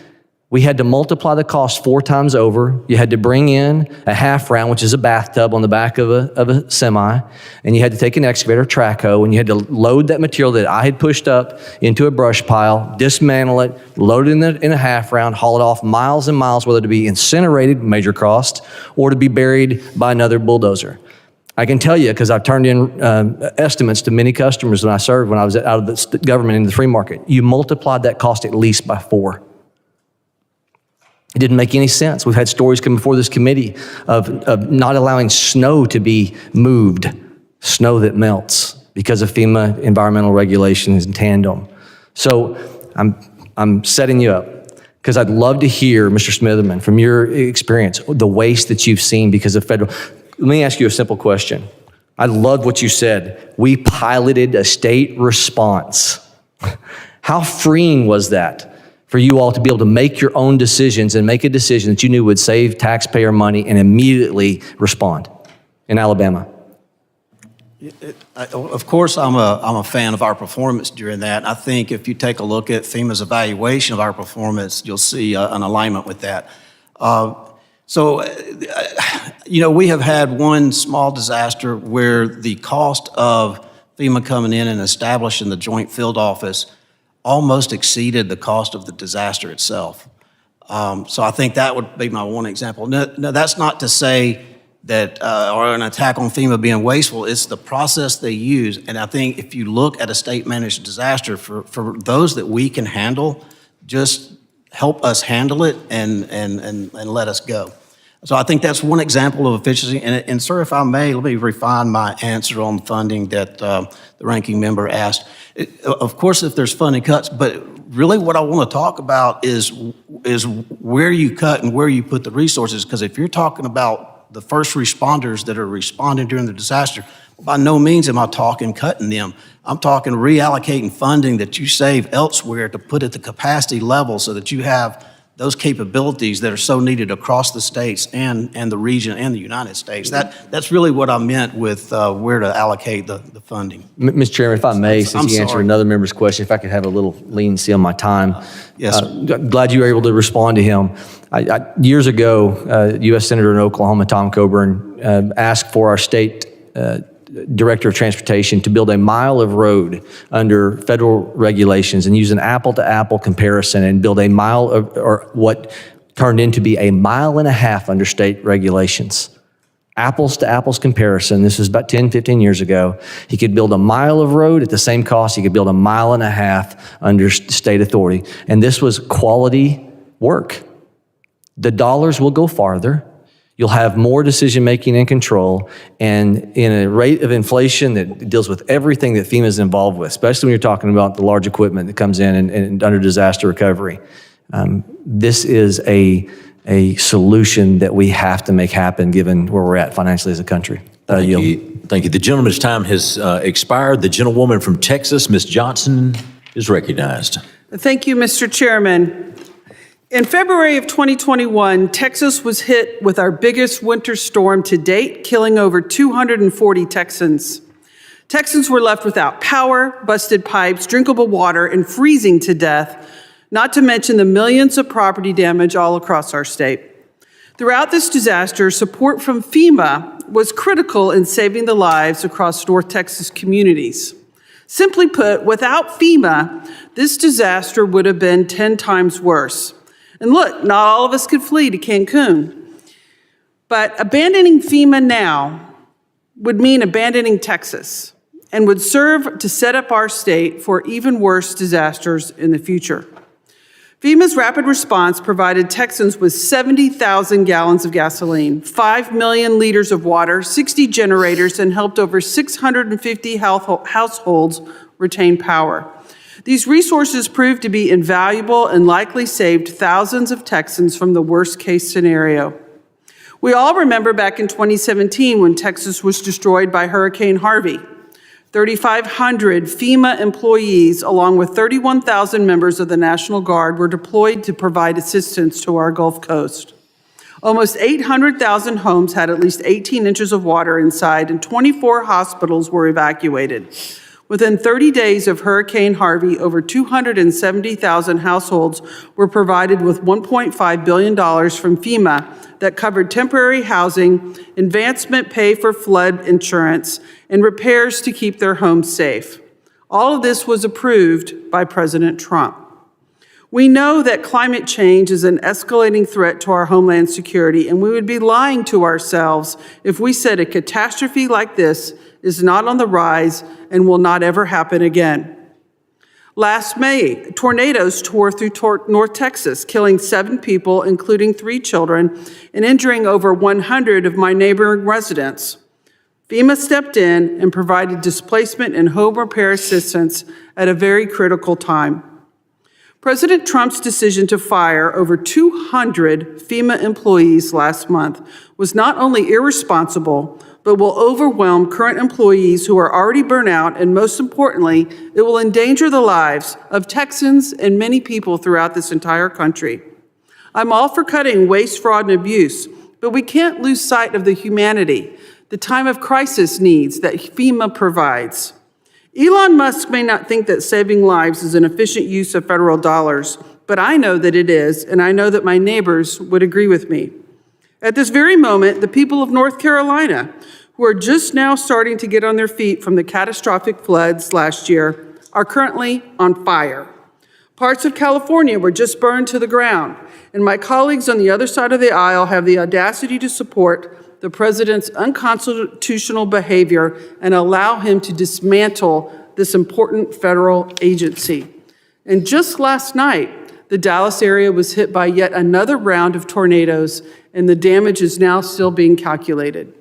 We had to multiply the cost 4 times over. You had to bring in a half round, which is a bathtub on the back of a semi, and you had to take an excavator, track hoe, and you had to load that material that I had pushed up into a brush pile, dismantle it, load it in a half round, haul it off miles and miles, whether to be incinerated, major cost, or to be buried by another bulldozer. I can tell you, because I've turned in estimates to many customers that I served when I was out of the government into the free market, you multiplied that cost at least by 4. It didn't make any sense. We've had stories come before this committee of not allowing snow to be moved, snow that melts because of FEMA environmental regulations in tandem. So I'm setting you up because I'd love to hear, Mr. Smitherman, from your experience, the waste that you've seen because of federal. Let me ask you a simple question. I love what you said. We piloted a state response. How freeing was that for you all to be able to make your own decisions and make a decision that you knew would save taxpayer money and immediately respond in Alabama? Of course, I'm a fan of our performance during that. I think if you take a look at FEMA's evaluation of our performance, you'll see an alignment with that. We have had one small disaster where the cost of FEMA coming in and establishing the Joint Field Office almost exceeded the cost of the disaster itself. So I think that would be my one example. No, that's not to say that, or an attack on FEMA being wasteful. It's the process they use. And I think if you look at a state-managed disaster, for those that we can handle, just help us handle it and let us go. So I think that's one example of efficiency. And sir, if I may, let me refine my answer on funding that the ranking member asked. Of course, if there's funding cuts, but really what I want to talk about is where you cut and where you put the resources. Because if you're talking about the first responders that are responding during the disaster, by no means am I talking cutting them. I'm talking reallocating funding that you save elsewhere to put at the capacity level so that you have those capabilities that are so needed across the states and the region and the United States. That's really what I meant with where to allocate the funding. Mr. Chairman, if I may, since you answered another member's question, if I could have a little leniency on my time. Yes, sir. Glad you were able to respond to him. Years ago, U.S. Senator in Oklahoma, Tom Coburn, asked for our state Director of Transportation to build a mile of road under federal regulations and use an apple-to-apple comparison and build a mile of, or what turned into be a mile and a half under state regulations. Apples to apples comparison. This was about 10, 15 years ago. He could build a mile of road at the same cost. He could build a mile and a half under state authority. And this was quality work. The dollars will go farther. You'll have more decision-making and control, and in a rate of inflation that deals with everything that FEMA is involved with, especially when you're talking about the large equipment that comes in and under disaster recovery. This is a solution that we have to make happen given where we're at financially as a country. Thank you. Thank you. The gentleman's time has expired. The gentlewoman from Texas, Ms. Johnson, is recognized. Thank you, Mr. Chairman. In February of 2021, Texas was hit with our biggest winter storm to date, killing over 240 Texans. Texans were left without power, busted pipes, drinkable water, and freezing to death, not to mention the millions of property damage all across our state. Throughout this disaster, support from FEMA was critical in saving the lives across North Texas communities. Simply put, without FEMA, this disaster would have been 10 times worse. And look, not all of us could flee to Cancun. But abandoning FEMA now would mean abandoning Texas and would serve to set up our state for even worse disasters in the future. FEMA's rapid response provided Texans with 70,000 gallons of gasoline, 5 million liters of water, 60 generators, and helped over 650 households retain power. These resources proved to be invaluable and likely saved thousands of Texans from the worst-case scenario. We all remember back in 2017 when Texas was destroyed by Hurricane Harvey. 3,500 FEMA employees, along with 31,000 members of the National Guard, were deployed to provide assistance to our Gulf Coast. Almost 800,000 homes had at least 18 inches of water inside, and 24 hospitals were evacuated. Within 30 days of Hurricane Harvey, over 270,000 households were provided with $1.5 billion from FEMA that covered temporary housing, advancement pay for flood insurance, and repairs to keep their homes safe. All of this was approved by President Trump. We know that climate change is an escalating threat to our homeland security, and we would be lying to ourselves if we said a catastrophe like this is not on the rise and will not ever happen again. Last May, tornadoes tore through North Texas, killing 7 people, including 3 children, and injuring over 100 of my neighboring residents. FEMA stepped in and provided displacement and home repair assistance at a very critical time. President Trump's decision to fire over 200 FEMA employees last month was not only irresponsible, but will overwhelm current employees who are already burnt out, and most importantly, it will endanger the lives of Texans and many people throughout this entire country. I'm all for cutting waste, fraud, and abuse, but we can't lose sight of the humanity, the time of crisis needs that FEMA provides. Elon Musk may not think that saving lives is an efficient use of federal dollars, but I know that it is, and I know that my neighbors would agree with me. At this very moment, the people of North Carolina, who are just now starting to get on their feet from the catastrophic floods last year, are currently on fire. Parts of California were just burned to the ground, and my colleagues on the other side of the aisle have the audacity to support the president's unconstitutional behavior and allow him to dismantle this important federal agency. And just last night, the Dallas area was hit by yet another round of tornadoes, and the damage is now still being calculated.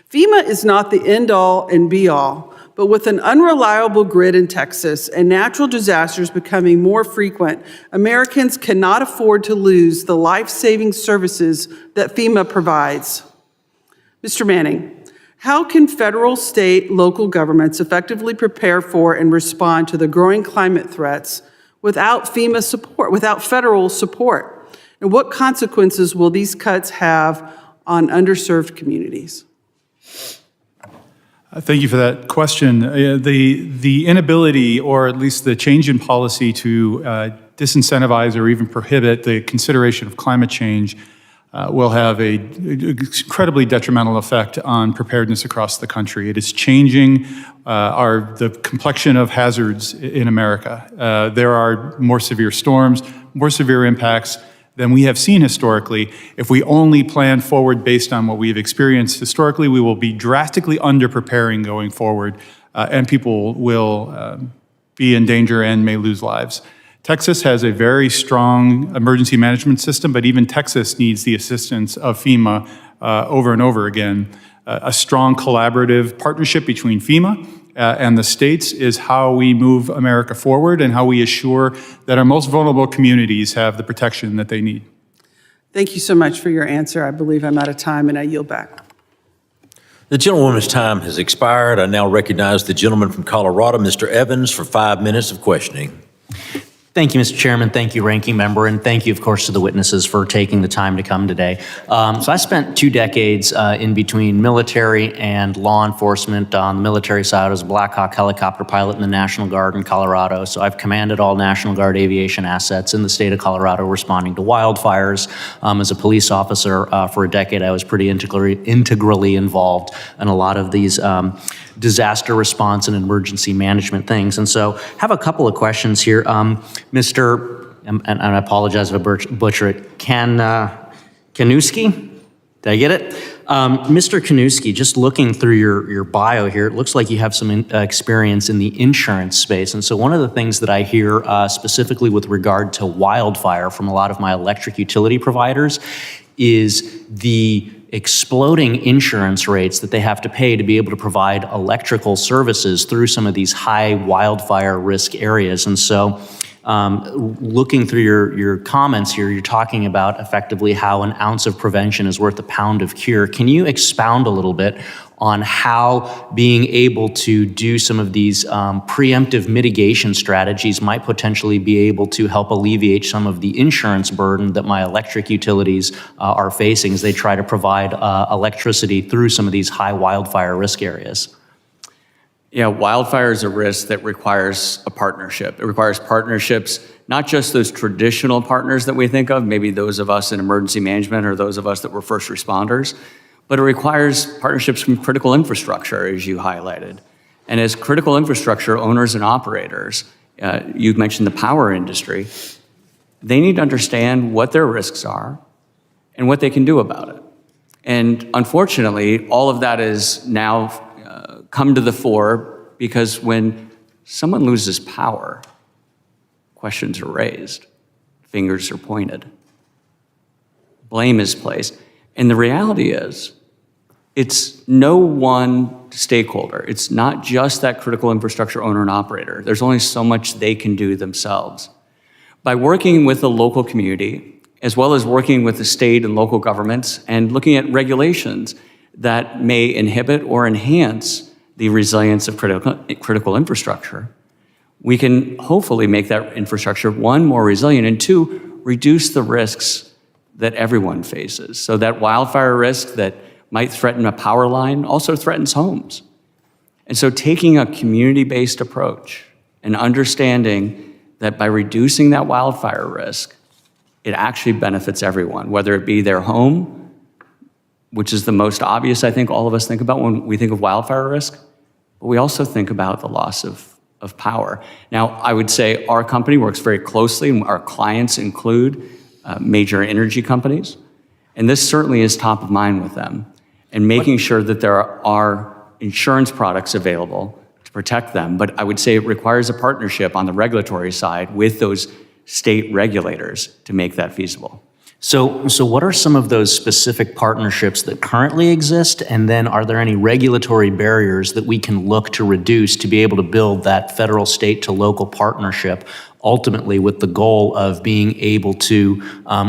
FEMA is not the end-all and be-all, but with an unreliable grid in Texas and natural disasters becoming more frequent, Americans cannot afford to lose the life-saving services that FEMA provides. Mr. Manning, how can federal, state, local governments effectively prepare for and respond to the growing climate threats without FEMA support, without federal support? And what consequences will these cuts have on underserved communities? Thank you for that question. The inability, or at least the change in policy to disincentivize or even prohibit the consideration of climate change will have an incredibly detrimental effect on preparedness across the country. It is changing the complexion of hazards in America. There are more severe storms, more severe impacts than we have seen historically. If we only plan forward based on what we've experienced historically, we will be drastically under-preparing going forward, and people will be in danger and may lose lives. Texas has a very strong emergency management system, but even Texas needs the assistance of FEMA over and over again. A strong collaborative partnership between FEMA and the states is how we move America forward and how we assure that our most vulnerable communities have the protection that they need. Thank you so much for your answer. I believe I'm out of time, and I yield back. The gentlewoman's time has expired. I now recognize the gentleman from Colorado, Mr. Evans, for 5 minutes of questioning. Thank you, Mr. Chairman. Thank you, Ranking Member. And thank you, of course, to the witnesses for taking the time to come today. So I spent 2 decades in between military and law enforcement. On the military side, I was a Black Hawk helicopter pilot in the National Guard in Colorado. So I've commanded all National Guard aviation assets in the state of Colorado responding to wildfires. As a police officer for a decade, I was pretty integrally involved in a lot of these disaster response and emergency management things. And so I have a couple of questions here. Mr., and I apologize if I butcher it, Kaniewski? Did I get it? Mr. Kaniewski, just looking through your bio here, it looks like you have some experience in the insurance space. And so one of the things that I hear specifically with regard to wildfire from a lot of my electric utility providers is the exploding insurance rates that they have to pay to be able to provide electrical services through some of these high wildfire risk areas. And so looking through your comments here, you're talking about effectively how an ounce of prevention is worth a pound of cure. Can you expound a little bit on how being able to do some of these preemptive mitigation strategies might potentially be able to help alleviate some of the insurance burden that my electric utilities are facing as they try to provide electricity through some of these high wildfire risk areas? Yeah, wildfire is a risk that requires a partnership. It requires partnerships, not just those traditional partners that we think of, maybe those of us in emergency management or those of us that were first responders, but it requires partnerships from critical infrastructure, as you highlighted. And as critical infrastructure owners and operators, you mentioned the power industry, they need to understand what their risks are and what they can do about it. And unfortunately, all of that is now come to the fore because when someone loses power, questions are raised, fingers are pointed, blame is placed. And the reality is, it's no one stakeholder. It's not just that critical infrastructure owner and operator. There's only so much they can do themselves. By working with the local community, as well as working with the state and local governments and looking at regulations that may inhibit or enhance the resilience of critical infrastructure, we can hopefully make that infrastructure, one, more resilient, and two, reduce the risks that everyone faces. So that wildfire risk that might threaten a power line also threatens homes. And so taking a community-based approach and understanding that by reducing that wildfire risk, it actually benefits everyone, whether it be their home, which is the most obvious I think all of us think about when we think of wildfire risk, but we also think about the loss of power. Now, I would say our company works very closely, and our clients include major energy companies, and this certainly is top of mind with them, and making sure that there are insurance products available to protect them. But I would say it requires a partnership on the regulatory side with those state regulators to make that feasible. So what are some of those specific partnerships that currently exist? And then are there any regulatory barriers that we can look to reduce to be able to build that federal, state to local partnership, ultimately with the goal of being able to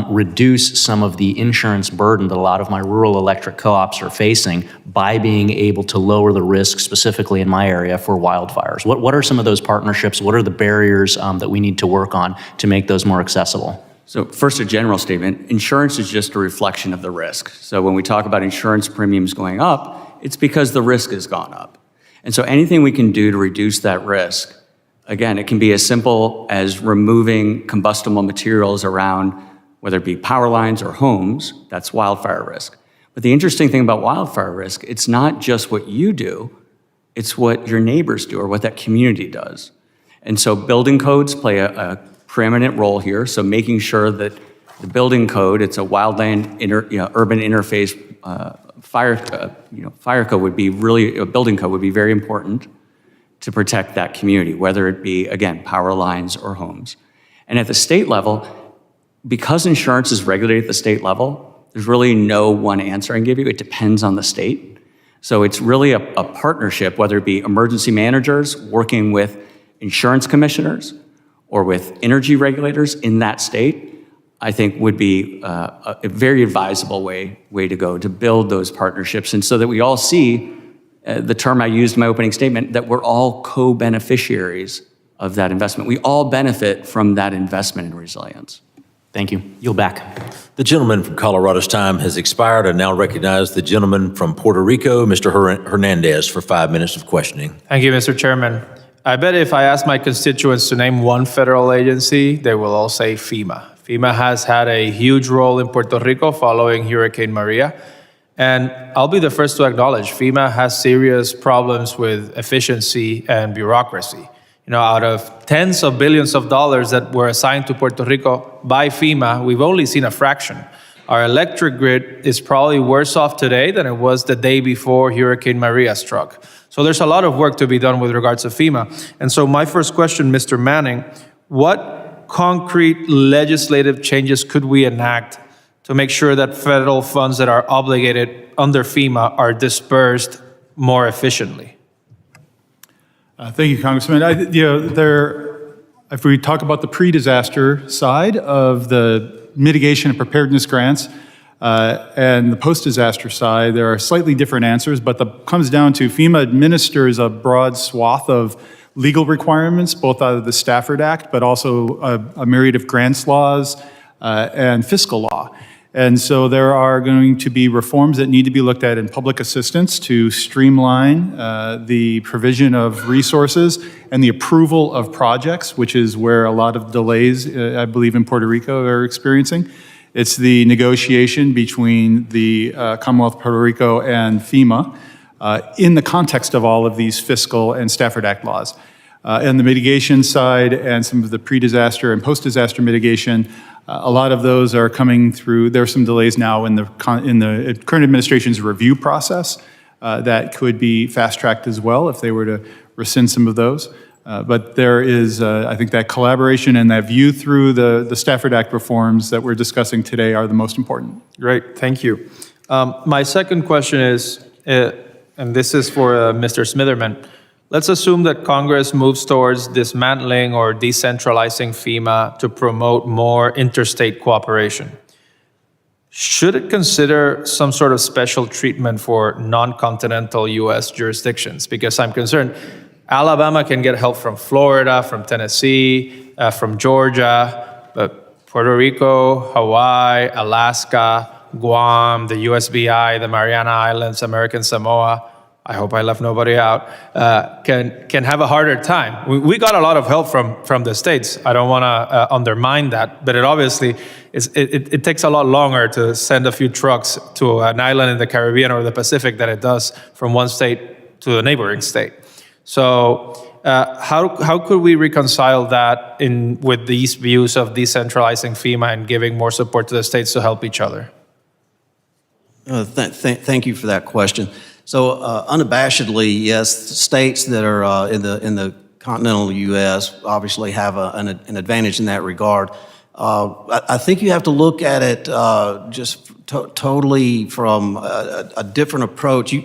reduce some of the insurance burden that a lot of my rural electric co-ops are facing by being able to lower the risk, specifically in my area, for wildfires? What are some of those partnerships? What are the barriers that we need to work on to make those more accessible? So first, a general statement, insurance is just a reflection of the risk. So when we talk about insurance premiums going up, it's because the risk has gone up. And so anything we can do to reduce that risk, again, it can be as simple as removing combustible materials around, whether it be power lines or homes, that's wildfire risk. But the interesting thing about wildfire risk, it's not just what you do, it's what your neighbors do or what that community does. And so building codes play a preeminent role here. So making sure that the building code, it's a wildland urban interface fire code would be really, a building code would be very important to protect that community, whether it be, again, power lines or homes. And at the state level, because insurance is regulated at the state level, there's really no one answer I can give you. It depends on the state. So it's really a partnership, whether it be emergency managers working with insurance commissioners or with energy regulators in that state, I think would be a very advisable way to go to build those partnerships. And so that we all see, the term I used in my opening statement, that we're all co-beneficiaries of that investment. We all benefit from that investment in resilience. Thank you. Yield back. The gentleman from Colorado's time has expired. I now recognize the gentleman from Puerto Rico, Mr. Hernandez, for 5 minutes of questioning. Thank you, Mr. Chairman. I bet if I ask my constituents to name one federal agency, they will all say FEMA. FEMA has had a huge role in Puerto Rico following Hurricane Maria. And I'll be the first to acknowledge FEMA has serious problems with efficiency and bureaucracy. You know, out of tens of billions of dollars that were assigned to Puerto Rico by FEMA, we've only seen a fraction. Our electric grid is probably worse off today than it was the day before Hurricane Maria struck. So there's a lot of work to be done with regards to FEMA. And so my first question, Mr. Manning, what concrete legislative changes could we enact to make sure that federal funds that are obligated under FEMA are dispersed more efficiently? Thank you, Congressman. If we talk about the pre-disaster side of the mitigation and preparedness grants and the post-disaster side, there are slightly different answers, but that comes down to FEMA administers a broad swath of legal requirements, both out of the Stafford Act, but also a myriad of grants laws and fiscal law. And so there are going to be reforms that need to be looked at in public assistance to streamline the provision of resources and the approval of projects, which is where a lot of delays, I believe, in Puerto Rico are experiencing. It's the negotiation between the Commonwealth of Puerto Rico and FEMA in the context of all of these fiscal and Stafford Act laws. And the mitigation side and some of the pre-disaster and post-disaster mitigation, a lot of those are coming through. There are some delays now in the current administration's review process that could be fast-tracked as well if they were to rescind some of those. But there is, I think that collaboration and that view through the Stafford Act reforms that we're discussing today are the most important. Great, thank you. My second question is, and this is for Mr. Smitherman. Let's assume that Congress moves towards dismantling or decentralizing FEMA to promote more interstate cooperation. Should it consider some sort of special treatment for non-continental U.S. jurisdictions? Because I'm concerned, Alabama can get help from Florida, from Tennessee, from Georgia, but Puerto Rico, Hawaii, Alaska, Guam, the USVI, the Mariana Islands, American Samoa, I hope I left nobody out, can have a harder time. We got a lot of help from the states. I don't want to undermine that, but it takes a lot longer to send a few trucks to an island in the Caribbean or the Pacific than it does from one state to a neighboring state. So how could we reconcile that with these views of decentralizing FEMA and giving more support to the states to help each other? Thank you for that question. So unabashedly, yes, states that are in the continental U.S. obviously have an advantage in that regard. I think you have to look at it totally from a different approach.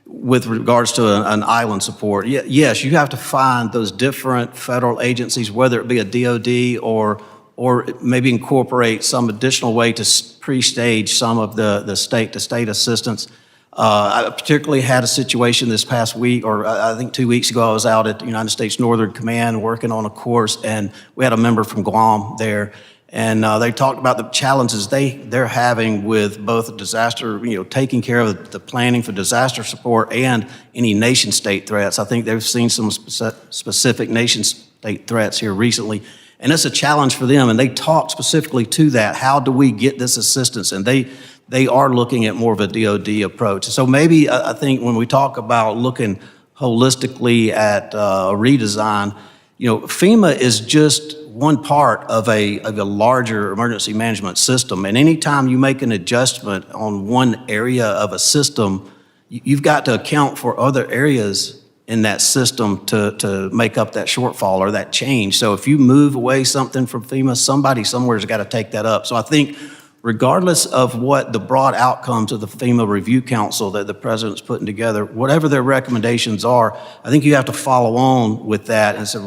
With regards to an island support, yes, you have to find those different federal agencies, whether it be a DOD or maybe incorporate some additional way to pre-stage some of the state-to-state assistance. I particularly had a situation this past week, or I think 2 weeks ago, I was out at the United States Northern Command working on a course, and we had a member from Guam there, and they talked about the challenges they're having with both disaster, taking care of the planning for disaster support and any nation-state threats. I think they've seen some specific nation-state threats here recently, and it's a challenge for them, and they talked specifically to that. How do we get this assistance? And they are looking at more of a DOD approach. So maybe I think when we talk about looking holistically at a redesign, FEMA is just one part of a larger emergency management system. And anytime you make an adjustment on one area of a system, you've got to account for other areas in that system to make up that shortfall or that change. So if you move away something from FEMA, somebody somewhere's got to take that up. So I think regardless of what the broad outcomes of the FEMA Review Council that the president's putting together, whatever their recommendations are, I think you have to follow on with that and say,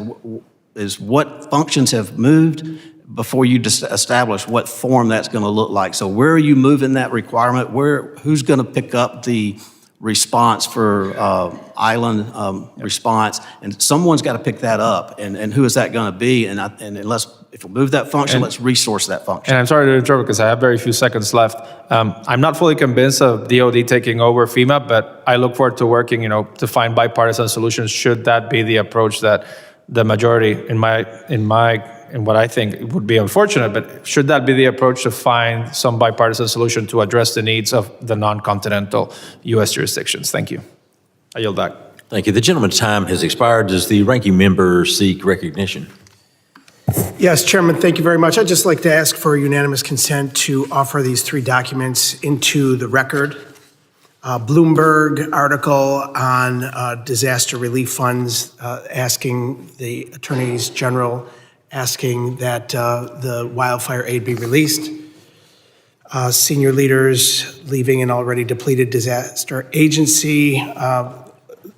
is what functions have moved before you establish what form that's going to look like. So where are you moving that requirement? Who's going to pick up the response for island response? And someone's got to pick that up. And who is that going to be? If we move that function, let's resource that function. And I'm sorry to interrupt because I have very few seconds left. I'm not fully convinced of DOD taking over FEMA, but I look forward to working, to find bipartisan solutions. Should that be the approach that the majority, in what I think would be unfortunate, but should that be the approach to find some bipartisan solution to address the needs of the non-continental U.S. jurisdictions? Thank you. I yield back. Thank you. The gentleman's time has expired. Does the ranking member seek recognition? Yes, Chairman, thank you very much. I'd just like to ask for unanimous consent to offer these three documents into the record. Bloomberg article on disaster relief funds, asking the attorneys general, asking that the wildfire aid be released. Senior leaders leaving an already depleted disaster agency.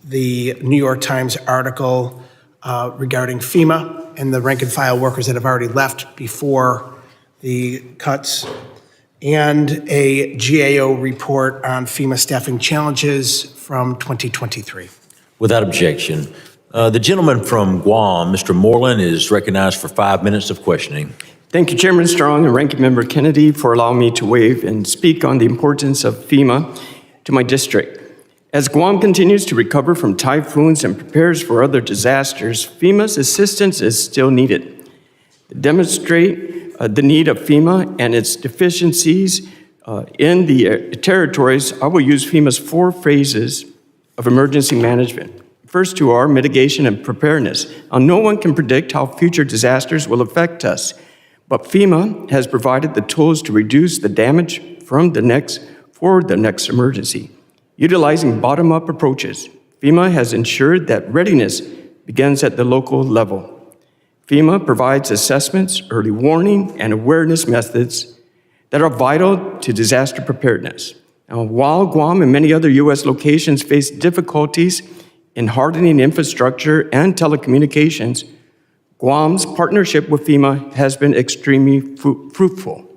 The New York Times article regarding FEMA and the rank and file workers that have already left before the cuts, and a GAO report on FEMA staffing challenges from 2023. Without objection. The gentleman from Guam, Mr. Moreland, is recognized for 5 minutes of questioning. Thank you, Chairman Strong and Ranking Member Kennedy, for allowing me to waive and speak on the importance of FEMA to my district. As Guam continues to recover from typhoons and prepares for other disasters, FEMA's assistance is still needed. To demonstrate the need of FEMA and its deficiencies in the territories, I will use FEMA's 4 phases of emergency management. First two are mitigation and preparedness. Now, no one can predict how future disasters will affect us, but FEMA has provided the tools to reduce the damage for the next emergency. Utilizing bottom-up approaches, FEMA has ensured that readiness begins at the local level. FEMA provides assessments, early warning, and awareness methods that are vital to disaster preparedness. Now, while Guam and many other U.S. locations face difficulties in hardening infrastructure and telecommunications, Guam's partnership with FEMA has been extremely fruitful.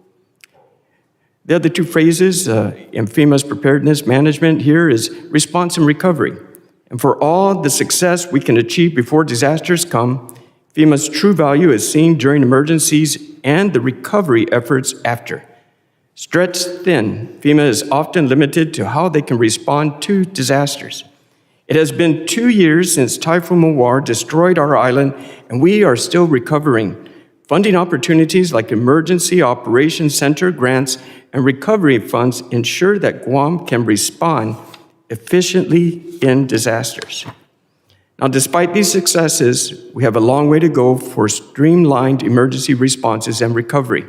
The other two phrases in FEMA's preparedness management here is response and recovery. And for all the success we can achieve before disasters come, FEMA's true value is seen during emergencies and the recovery efforts after. Stretched thin, FEMA is often limited to how they can respond to disasters. It has been 2 years since Typhoon Mawar destroyed our island, and we are still recovering. Funding opportunities like Emergency Operations Center grants and recovery funds ensure that Guam can respond efficiently in disasters. Now, despite these successes, we have a long way to go for streamlined emergency responses and recovery.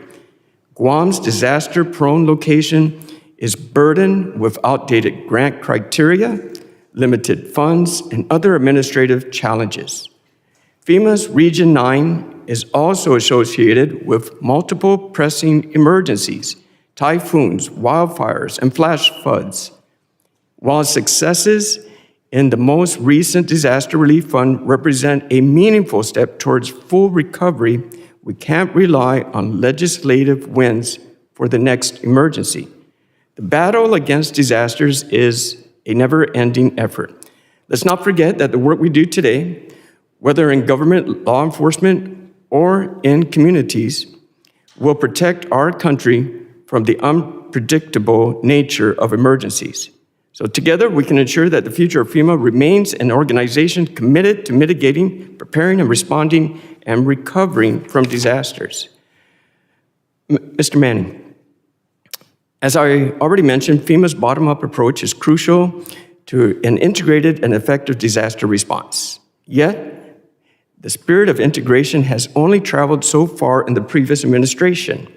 Guam's disaster-prone location is burdened with outdated grant criteria, limited funds, and other administrative challenges. FEMA's Region 9 is also associated with multiple pressing emergencies, typhoons, wildfires, and flash floods. While successes in the most recent Disaster Relief Fund represent a meaningful step towards full recovery, we can't rely on legislative wins for the next emergency. The battle against disasters is a never-ending effort. Let's not forget that the work we do today, whether in government, law enforcement, or in communities, will protect our country from the unpredictable nature of emergencies. So together, we can ensure that the future of FEMA remains an organization committed to mitigating, preparing, and responding and recovering from disasters. Mr. Manning, as I already mentioned, FEMA's bottom-up approach is crucial to an integrated and effective disaster response. Yet, the spirit of integration has only traveled so far in the previous administration.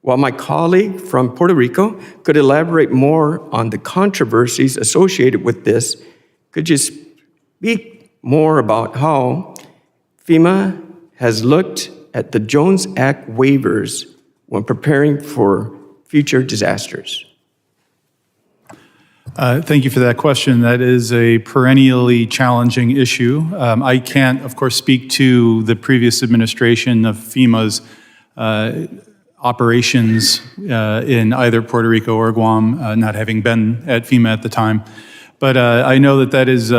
While my colleague from Puerto Rico could elaborate more on the controversies associated with this, could you speak more about how FEMA has looked at the Jones Act waivers when preparing for future disasters? Thank you for that question. That is a perennially challenging issue. I can't, of course, speak to the previous administration of FEMA's operations in either Puerto Rico or Guam, not having been at FEMA at the time. But I know that that is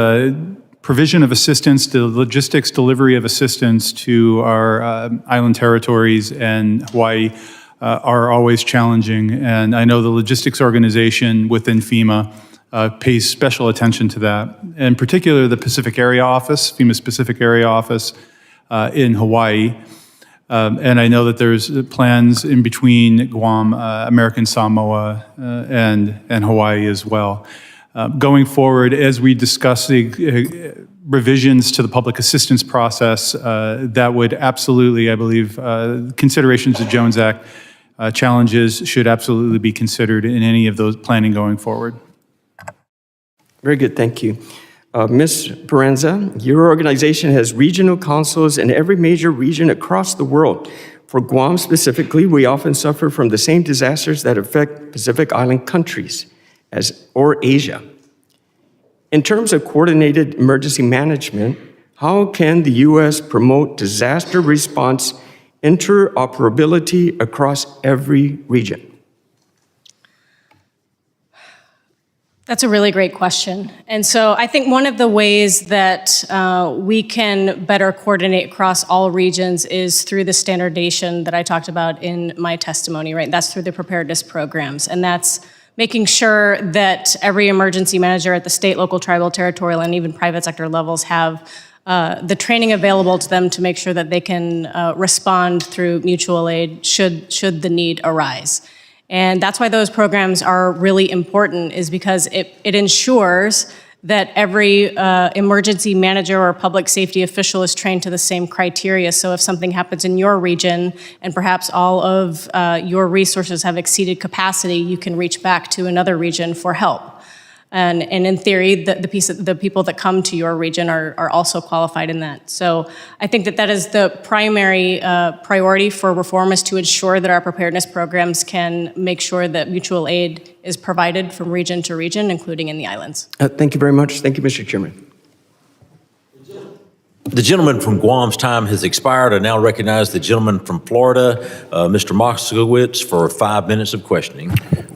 provision of assistance, the logistics delivery of assistance to our island territories and Hawaii are always challenging. And I know the logistics organization within FEMA pays special attention to that. In particular, the Pacific Area Office, FEMA's Pacific Area Office in Hawaii. And I know that there's plans in between Guam, American Samoa, and Hawaii as well. Going forward, as we discuss the revisions to the public assistance process, that would absolutely, I believe, considerations of Jones Act challenges should absolutely be considered in any of those planning going forward. Very good, thank you. Ms. Speranza, your organization has regional councils in every major region across the world. For Guam specifically, we often suffer from the same disasters that affect Pacific Island countries or Asia. In terms of coordinated emergency management, how can the U.S. promote disaster response interoperability across every region? That's a really great question. And so I think one of the ways that we can better coordinate across all regions is through the standardization that I talked about in my testimony, right? That's through the preparedness programs. And that's making sure that every emergency manager at the state, local, tribal, territorial, and even private sector levels have the training available to them to make sure that they can respond through mutual aid should the need arise. And that's why those programs are really important, is because it ensures that every emergency manager or public safety official is trained to the same criteria. So if something happens in your region and perhaps all of your resources have exceeded capacity, you can reach back to another region for help. And in theory, the people that come to your region are also qualified in that. So I think that is the primary priority for reform, is to ensure that our preparedness programs can make sure that mutual aid is provided from region to region, including in the islands. Thank you very much. Thank you, Mr. Chairman. The gentleman from Guam's time has expired. I now recognize the gentleman from Florida, Mr. Moskowitz, for 5 minutes of questioning.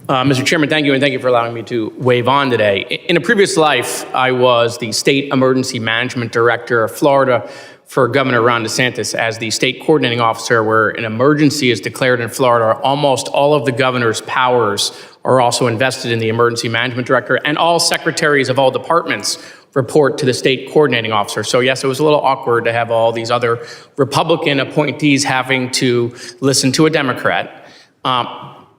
Mr. Chairman, thank you, and thank you for allowing me to wave on today. In a previous life, I was the State Emergency Management Director of Florida for Governor Ron DeSantis. As the state coordinating officer, where an emergency is declared in Florida, almost all of the governor's powers are also invested in the Emergency Management Director, and all secretaries of all departments report to the state coordinating officer. So yes, it was a little awkward to have all these other Republican appointees having to listen to a Democrat.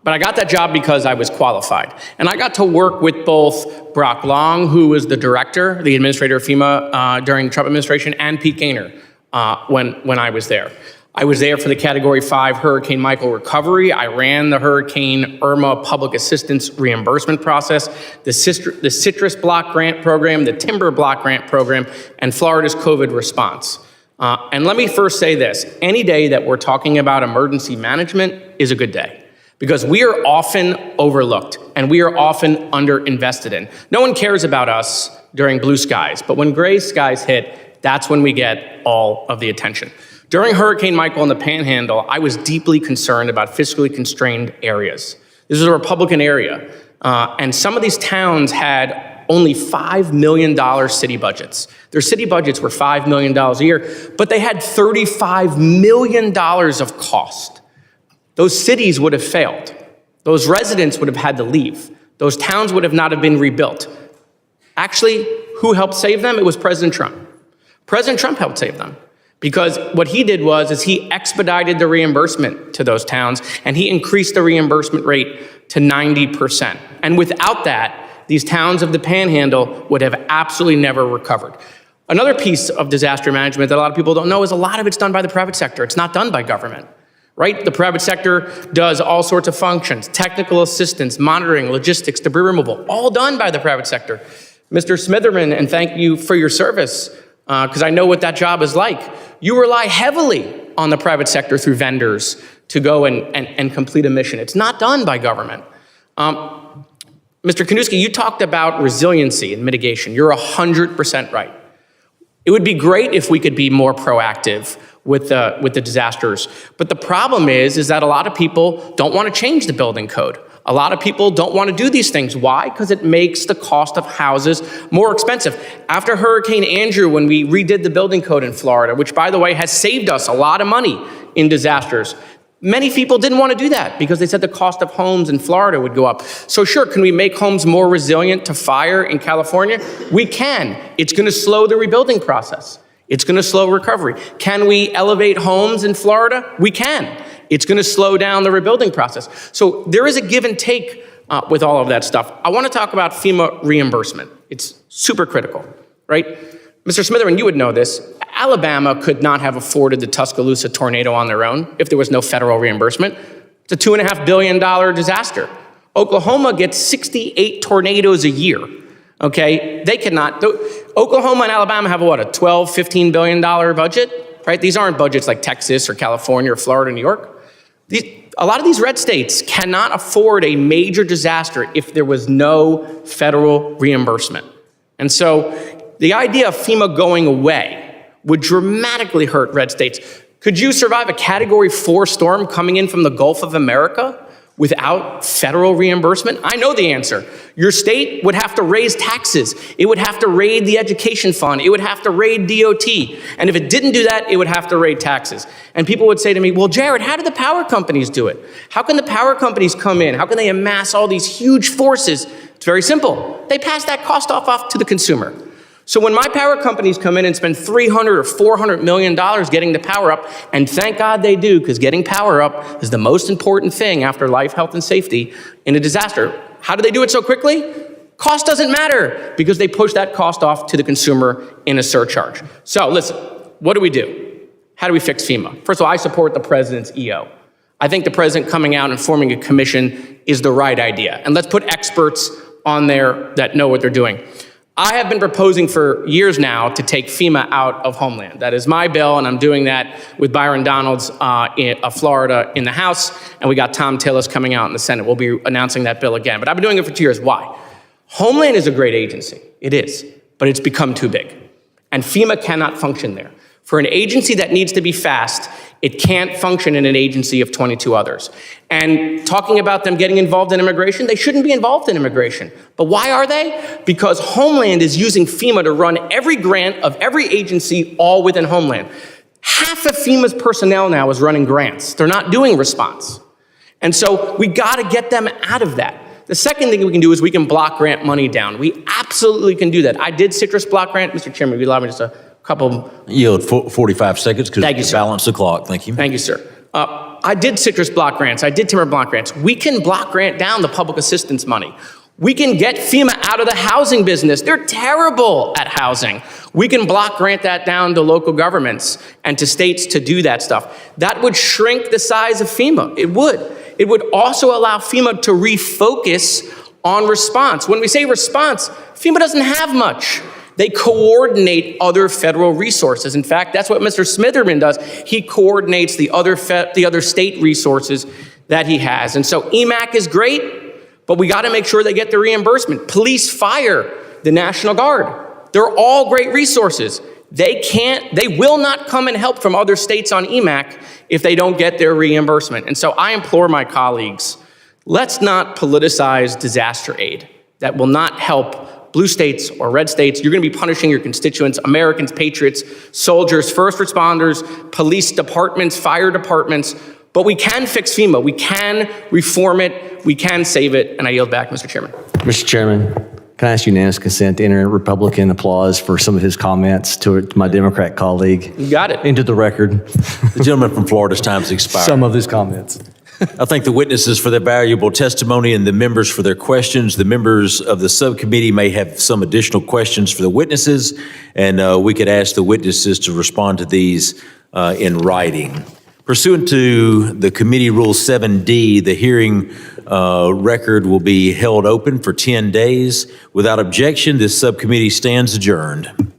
But I got that job because I was qualified. And I got to work with both Brock Long, who was the director, the administrator of FEMA during the Trump administration, and Pete Gaynor when I was there. I was there for the Category 5 Hurricane Michael recovery. I ran the Hurricane Irma public assistance reimbursement process, the Citrus Block Grant Program, the Timber Block Grant Program, and Florida's COVID response. And let me first say this, any day that we're talking about emergency management is a good day, because we are often overlooked and we are often underinvested in. No one cares about us during blue skies, but when gray skies hit, that's when we get all of the attention. During Hurricane Michael in the Panhandle, I was deeply concerned about fiscally constrained areas. This is a Republican area, and some of these towns had only $5 million city budgets. Their city budgets were $5 million a year, but they had $35 million of cost. Those cities would have failed. Those residents would have had to leave. Those towns would have not have been rebuilt. Actually, who helped save them? It was President Trump. President Trump helped save them, because what he did was he expedited the reimbursement to those towns, and he increased the reimbursement rate to 90%. And without that, these towns of the Panhandle would have absolutely never recovered. Another piece of disaster management that a lot of people don't know is a lot of it's done by the private sector. It's not done by government, right? The private sector does all sorts of functions, technical assistance, monitoring, logistics, debris removal, all done by the private sector. Mr. Smitherman, and thank you for your service, because I know what that job is like. You rely heavily on the private sector through vendors to go and complete a mission. It's not done by government. Mr. Kaniewski, you talked about resiliency and mitigation. You're 100% right. It would be great if we could be more proactive with the disasters. But the problem is that a lot of people don't want to change the building code. A lot of people don't want to do these things. Why? Because it makes the cost of houses more expensive. After Hurricane Andrew, when we redid the building code in Florida, which, by the way, has saved us a lot of money in disasters, many people didn't want to do that because they said the cost of homes in Florida would go up. So sure, can we make homes more resilient to fire in California? We can. It's going to slow the rebuilding process. It's going to slow recovery. Can we elevate homes in Florida? We can. It's going to slow down the rebuilding process. So there is a give and take with all of that stuff. I want to talk about FEMA reimbursement. It's super critical, right? Mr. Smitherman, you would know this. Alabama could not have afforded the Tuscaloosa tornado on their own if there was no federal reimbursement. It's a $2.5 billion disaster. Oklahoma gets 68 tornadoes a year. Okay, they cannot. Oklahoma and Alabama have what, a $12, $15 billion budget, right? These aren't budgets like Texas or California or Florida, New York. A lot of these red states cannot afford a major disaster if there was no federal reimbursement. And so the idea of FEMA going away would dramatically hurt red states. Could you survive a Category 4 storm coming in from the Gulf of America without federal reimbursement? I know the answer. Your state would have to raise taxes. It would have to raid the education fund. It would have to raid DOT. And if it didn't do that, it would have to raid taxes. And people would say to me, well, Jared, how do the power companies do it? How can the power companies come in? How can they amass all these huge forces? It's very simple. They pass that cost off to the consumer. So when my power companies come in and spend $300 or $400 million getting the power up, and thank God they do, because getting power up is the most important thing after life, health, and safety in a disaster. How do they do it so quickly? Cost doesn't matter, because they push that cost off to the consumer in a surcharge. So listen, what do? How do we fix FEMA? First of all, I support the president's EO. I think the president coming out and forming a commission is the right idea. And let's put experts on there that know what they're doing. I have been proposing for years now to take FEMA out of Homeland. That is my bill, and I'm doing that with Byron Donalds of Florida in the House, and we got Tom Tillis coming out in the Senate. We'll be announcing that bill again, but I've been doing it for 2 years. Why? Homeland is a great agency. It is, but it's become too big, and FEMA cannot function there. For an agency that needs to be fast, it can't function in an agency of 22 others. And talking about them getting involved in immigration, they shouldn't be involved in immigration. But why are they? Because Homeland is using FEMA to run every grant of every agency all within Homeland. Half of FEMA's personnel now is running grants. They're not doing response. And so we gotta get them out of that. The second thing we can do is we can block grant money down. We absolutely can do that. I did citrus block grant. Mr. Chairman, if you allow me just a couple. Yield 45 seconds because Thank you, sir. balance the clock. Thank you. Thank you, sir. I did citrus block grants. I did timber block grants. We can block grant down the public assistance money. We can get FEMA out of the housing business. They're terrible at housing. We can block grant that down to local governments and to states to do that stuff. That would shrink the size of FEMA. It would. It would also allow FEMA to refocus on response. When we say response, FEMA doesn't have much. They coordinate other federal resources. In fact, that's what Mr. Smitherman does. He coordinates the other state resources that he has. And so EMAC is great, but we got to make sure they get the reimbursement. Police, fire, the National Guard. They're all great resources. They will not come and help from other states on EMAC if they don't get their reimbursement. And so I implore my colleagues, let's not politicize disaster aid. That will not help blue states or red states. You're going to be punishing your constituents, Americans, patriots, soldiers, first responders, police departments, fire departments. But we can fix FEMA. We can reform it. We can save it. And I yield back, Mr. Chairman. Mr. Chairman, can I ask unanimous consent to enter Republican applause for some of his comments to my Democrat colleague? You got it. Into the record. The gentleman from Florida's time has expired. Some of his comments. I thank the witnesses for their valuable testimony and the members for their questions. The members of the subcommittee may have some additional questions for the witnesses, and we could ask the witnesses to respond to these in writing. Pursuant to the committee rule 7D, the hearing record will be held open for 10 days. Without objection, this subcommittee stands adjourned.